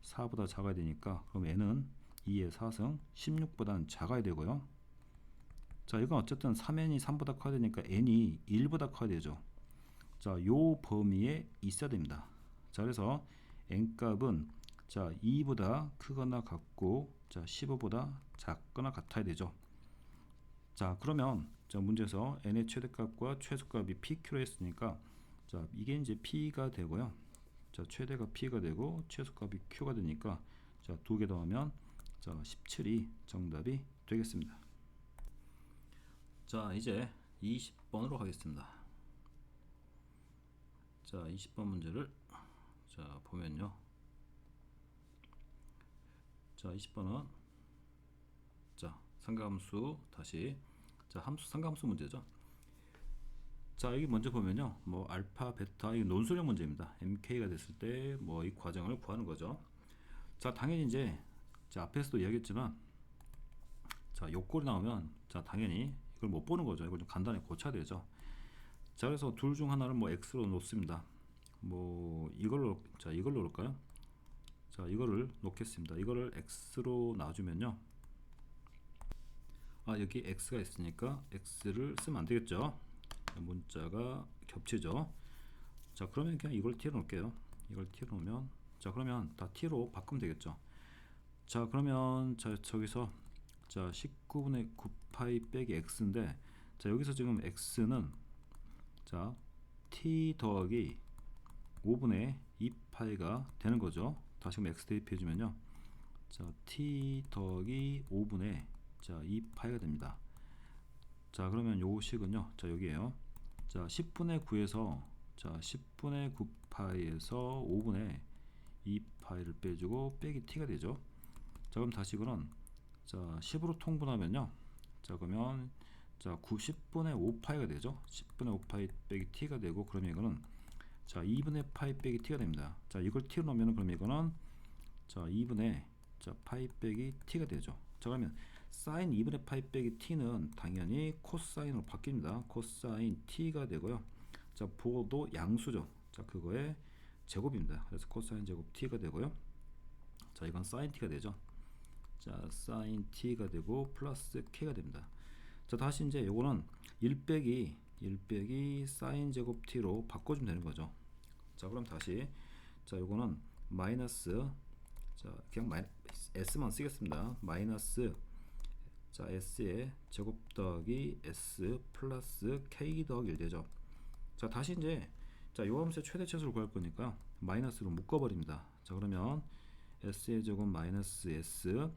4보다 작아야 되니까 그럼 n은 2의 4승 16보다는 작아야 되고요. 자 이건 어쨌든 3n이 3보다 커야 되니까 n이 1보다 커야 되죠. 자 요 범위에 있어야 됩니다. 자 그래서 n 값은 자 2보다 크거나 같고 자 15보다 작거나 같아야 되죠. 자 그러면 자 문제에서 n의 최대값과 최소값이 pq로 했으니까 자 이게 이제 p가 되고요. 자 최대가 p가 되고 최소값이 q가 되니까 자 두 개 더하면 자 17이 정답이 되겠습니다. 자 이제 20번으로 가겠습니다. 자 20번 문제를 자 보면요. 자 20번은 자 삼각함수 다시 자 함수 삼각함수 문제죠. 자 여기 먼저 보면요. 뭐 알파 베타 이 논술형 문제입니다. mk가 됐을 때 뭐 이 과정을 구하는 거죠. 자 당연히 이제 자 앞에서도 이야기했지만 자 요꼴이 나오면 자 당연히 이걸 못 보는 거죠. 이걸 좀 간단히 고쳐야 되죠. 자 그래서 둘 중 하나를 뭐 x로 놓습니다. 뭐 이걸로 자 이걸로 놓을까요? 자 이거를 놓겠습니다. 이거를 x로 놔주면요. 아 여기 x가 있으니까 x를 쓰면 안 되겠죠. 문자가 겹치죠. 자 그러면 그냥 이걸 t로 놓을게요. 이걸 t로 놓으면 자 그러면 다 t로 바꾸면 되겠죠. 자 그러면 자 저기서 자 19분의 9파이 빼기 x인데 자 여기서 지금 x는 자 t 더하기 5분의 2파이가 되는 거죠. 다시 한번 x 대입해 주면요. 자 t 더하기 5분의 자 2파이가 됩니다. 자 그러면 요 식은요. 자 여기에요. 자 10분의 9에서 자 10분의 9파이에서 5분의 2파이를 빼주고 빼기 t가 되죠. 자 그럼 다시 이거는 자 10으로 통분하면요. 자 그러면 자 90분의 5파이가 되죠. 10분의 5파이 빼기 t가 되고 그러면 이거는 자 2분의 파이 빼기 t가 됩니다. 자 이걸 t로 넣으면 그러면 이거는 자 2분의 자 파이 빼기 t가 되죠. 자 그러면 사인 2분의 파이 빼기 t는 당연히 코사인으로 바뀝니다. 코사인 t가 되고요. 자 보도 양수죠. 자 그거의 제곱입니다. 그래서 코사인 제곱 t가 되고요. 자 이건 사인 t가 되죠. 자 사인 t가 되고 플러스 k가 됩니다. 자 다시 이제 요거는 1 빼기 사인 제곱 t로 바꿔주면 되는 거죠. 자 그럼 다시 자 요거는 마이너스 자 그냥 s만 쓰겠습니다. 마이너스 자 s의 제곱 더하기 s 플러스 k 더하기 1 되죠. 자 다시 이제 자 요 함수의 최대 최소를 구할 거니까 마이너스로 묶어버립니다. 자 그러면 s의 제곱 마이너스 s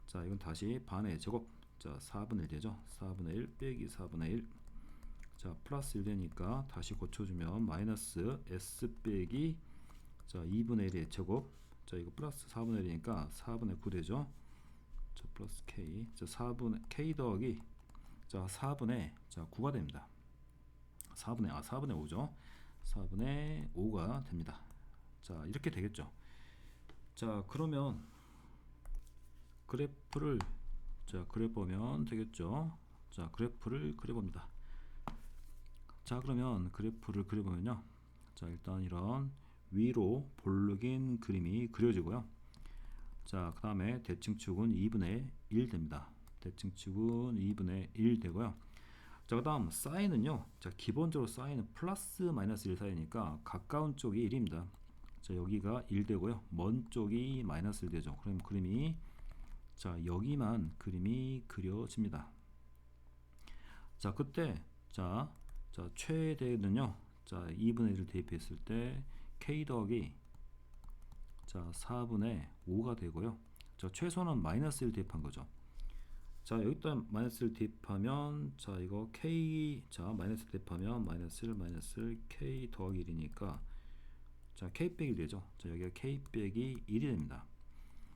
자 이건 다시 반의 제곱 자 4분의 1 되죠. 4분의 1 빼기 4분의 1 자 플러스 1 되니까 다시 고쳐주면 마이너스 s 빼기 자 2분의 1의 제곱 자 이거 플러스 4분의 1이니까 4분의 9 되죠. 자 플러스 k 자 4분의 k 더하기 자 4분의 자 9가 됩니다. 4분의 5죠. 4분의 5가 됩니다. 자 이렇게 되겠죠. 자 그러면 그래프를 자 그래 보면 되겠죠. 자, 그래프를 그려봅니다. 자, 그러면 그래프를 그려보면요. 자, 일단 이런 위로 볼록인 그림이 그려지고요. 자, 그 다음에 대칭축은 2분의 1 됩니다. 대칭축은 2분의 1 되고요. 자, 그 다음 사인은요. 자, 기본적으로 사인은 플러스 마이너스 1 사이니까 가까운 쪽이 1입니다. 자, 여기가 1 되고요. 먼 쪽이 마이너스 1 되죠. 그럼 그림이, 자, 여기만 그림이 그려집니다. 자, 그때 자 최대는요. 자, 2분의 1을 대입했을 때 k 더하기 자 4분의 5가 되고요. 자, 최소는 마이너스 1 대입한 거죠. 자, 여기다 마이너스를 대입하면, 자, 이거 k, 자, 마이너스 대입하면 마이너스 1 마이너스 1 k 더하기 1이니까 자, k 빼기 1 되죠. 자, 여기가 k 빼기 1이 됩니다.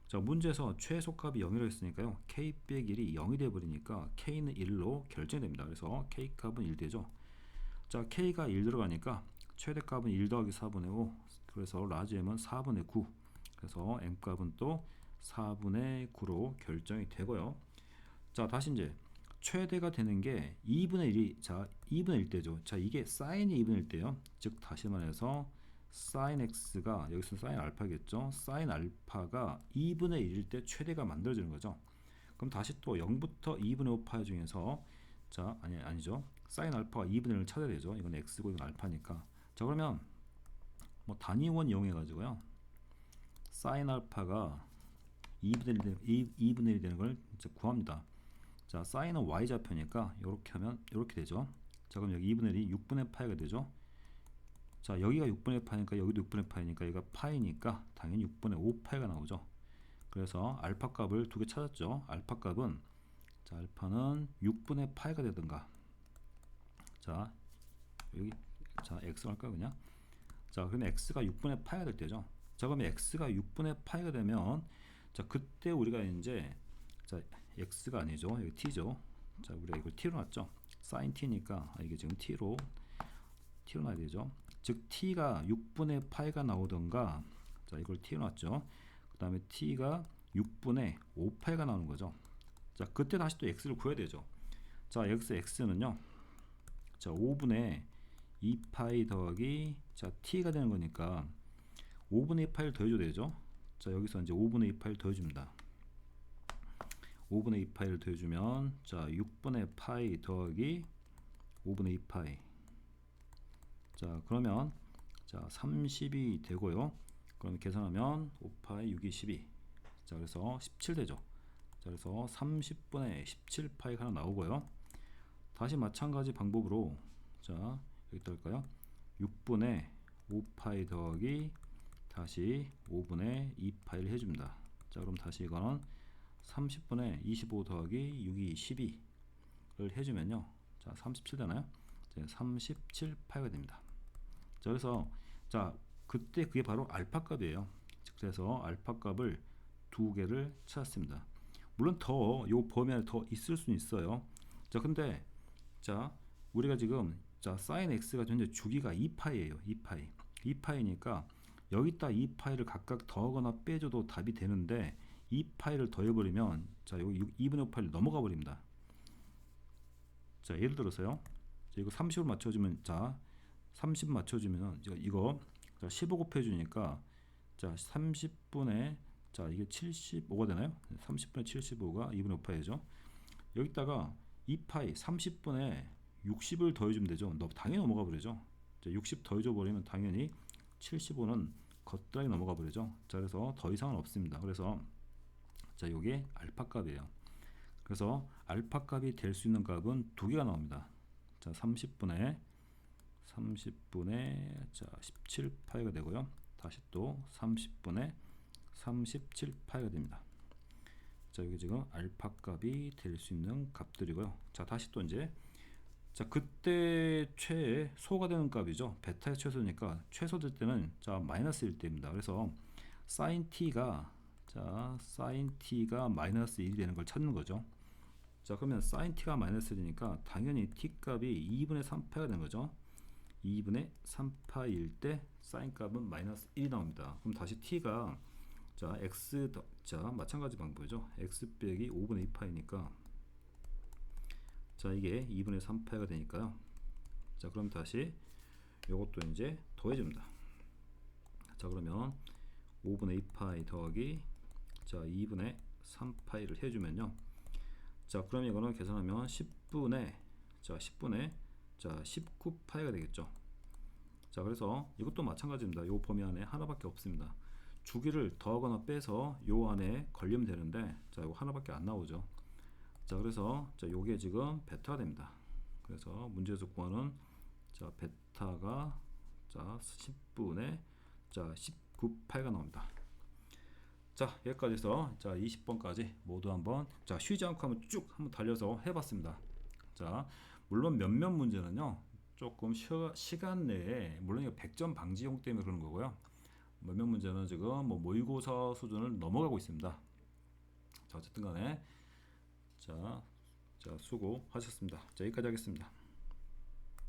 자, 문제에서 최소값이 0이라고 했으니까요. k 빼기 1이 0이 되어버리니까 k는 1로 결정됩니다. 그래서 k 값은 1 되죠. 자, k가 1 들어가니까 최대값은 1 더하기 4분의 5, 그래서 라지 m은 4분의 9, 그래서 m 값은 또 4분의 9로 결정이 되고요. 자, 다시 이제 최대가 되는 게 2분의 1이, 자, 2분의 1 대죠. 자, 이게 사인이 2분의 1 대요. 즉 다시 말해서 사인 x가, 여기서 사인 알파겠죠. 사인 알파가 2분의 1일 때 최대가 만들어지는 거죠. 그럼 다시 또 0부터 2분의 5 파이 중에서, 자, 아니죠. 사인 알파가 2분의 1을 찾아야 되죠. 이건 x고 이건 알파니까. 자, 그러면 뭐 단위원 이용해 가지고요. 사인 알파가 2분의 1 되는 걸 이제 구합니다. 자, 사인은 y좌표니까 이렇게 하면 이렇게 되죠. 자, 그럼 여기 2분의 1이 6분의 파이가 되죠. 자, 여기가 6분의 파이니까 여기도 6분의 파이니까 여기가 파이니까 당연히 6분의 5 파이가 나오죠. 그래서 알파 값을 두 개 찾았죠. 알파 값은, 자, 알파는 6분의 파이가 되든가, 자, 여기, 자, x 할까요 그냥? 자, 그러면 x가 6분의 파이가 될 때죠. 자, 그러면 x가 6분의 파이가 되면, 자, 그때 우리가 이제, 자, x가 아니죠. 여기 t죠. 자, 우리가 이걸 t로 놨죠. sin t니까 이게 지금 t로 놔야 되죠. 즉 t가 6분의 파이가 나오던가, 자, 이걸 t로 놨죠. 그 다음에 t가 6분의 5파이가 나오는 거죠. 자, 그때 다시 또 x를 구해야 되죠. 자, 여기서 x는요. 자, 5분의 2파이 더하기, 자, t가 되는 거니까 5분의 2파이를 더해줘야 되죠. 자, 여기서 이제 5분의 2파이를 더해줍니다. 5분의 2파이를 더해주면, 자, 6분의 파이 더하기 5분의 2파이. 자, 그러면, 자, 30이 되고요. 그럼 계산하면 5파이 6이 12. 자, 그래서 17 되죠. 자, 그래서 30분의 17파이가 하나 나오고요. 다시 마찬가지 방법으로, 자, 여기다 할까요? 6분의 5파이 더하기 다시 5분의 2파이를 해줍니다. 자, 그럼 다시 이거는 30분의 25 더하기 6이 12를 해주면요. 자, 37 되나요? 37파이가 됩니다. 자, 그래서, 자, 그때 그게 바로 알파 값이에요. 그래서 알파 값을 두 개를 찾았습니다. 물론 더, 요 범위 안에 더 있을 수는 있어요. 자, 근데, 자, 우리가 지금, 자, sin x가 현재 주기가 2파이예요. 2파이. 2파이니까 여기다 2파이를 각각 더하거나 빼줘도 답이 되는데, 2파이를 더해버리면, 자, 여기 2분의 5파이를 넘어가 버립니다. 자, 예를 들어서요. 자, 이거 30으로 맞춰주면, 자, 30 맞춰주면 이거 자, 15 곱해주니까, 자, 30분의, 자, 이게 75가 되나요? 30분의 75가 2분의 5파이죠. 여기다가 2파이 30분의 60을 더해주면 되죠. 당연히 넘어가 버리죠. 자, 60 더해줘 버리면 당연히 75는 겉다리 넘어가 버리죠. 자, 그래서 더 이상은 없습니다. 그래서, 자, 요게 알파 값이에요. 그래서 알파 값이 될 수 있는 값은 두 개가 나옵니다. 자, 30분의 자, 17파이가 되고요. 다시 또 30분의 37파이가 됩니다. 자, 여기 지금 알파 값이 될 수 있는 값들이고요. 자, 다시 또 이제, 자, 그때 최의 소가 되는 값이죠. 베타의 최소니까 최소 될 때는, 자, 마이너스 1대입니다. 그래서 sin t가, 자, sin t가 마이너스 1이 되는 걸 찾는 거죠. 자, 그러면 sin t가 마이너스 1이니까 당연히 t 값이 2분의 3파이가 되는 거죠. 2분의 3파일 때 sin 값은 마이너스 1이 나옵니다. 그럼 다시 t가, 자, x, 자, 마찬가지 방법이죠. x 빼기 5분의 2파이니까, 자, 이게 2분의 3파이가 되니까요. 자, 그럼 다시 요것도 이제 더해줍니다. 자, 그러면 5분의 2파이 더하기 자 2분의 3파이를 해주면요. 자, 그럼 이거는 계산하면 10분의 자 10분의 자 19파이가 되겠죠. 자, 그래서 이것도 마찬가지입니다. 요 범위 안에 하나밖에 없습니다. 주기를 더하거나 빼서 요 안에 걸리면 되는데 자 이거 하나밖에 안 나오죠. 자, 그래서 자 요게 지금 베타가 됩니다. 그래서 문제에서 구하는 자 베타가 자 10분의 자 19파이가 나옵니다. 자, 여기까지 해서 자 20번까지 모두 한번 자 쉬지 않고 한번 쭉 한번 달려서 해봤습니다. 자, 물론 몇몇 문제는요 조금 시간 내에 물론 이거 100점 방지용 때문에 그런 거고요. 몇몇 문제는 지금 뭐 모의고사 수준을 넘어가고 있습니다. 자, 어쨌든 간에 자 수고하셨습니다. 자, 여기까지 하겠습니다.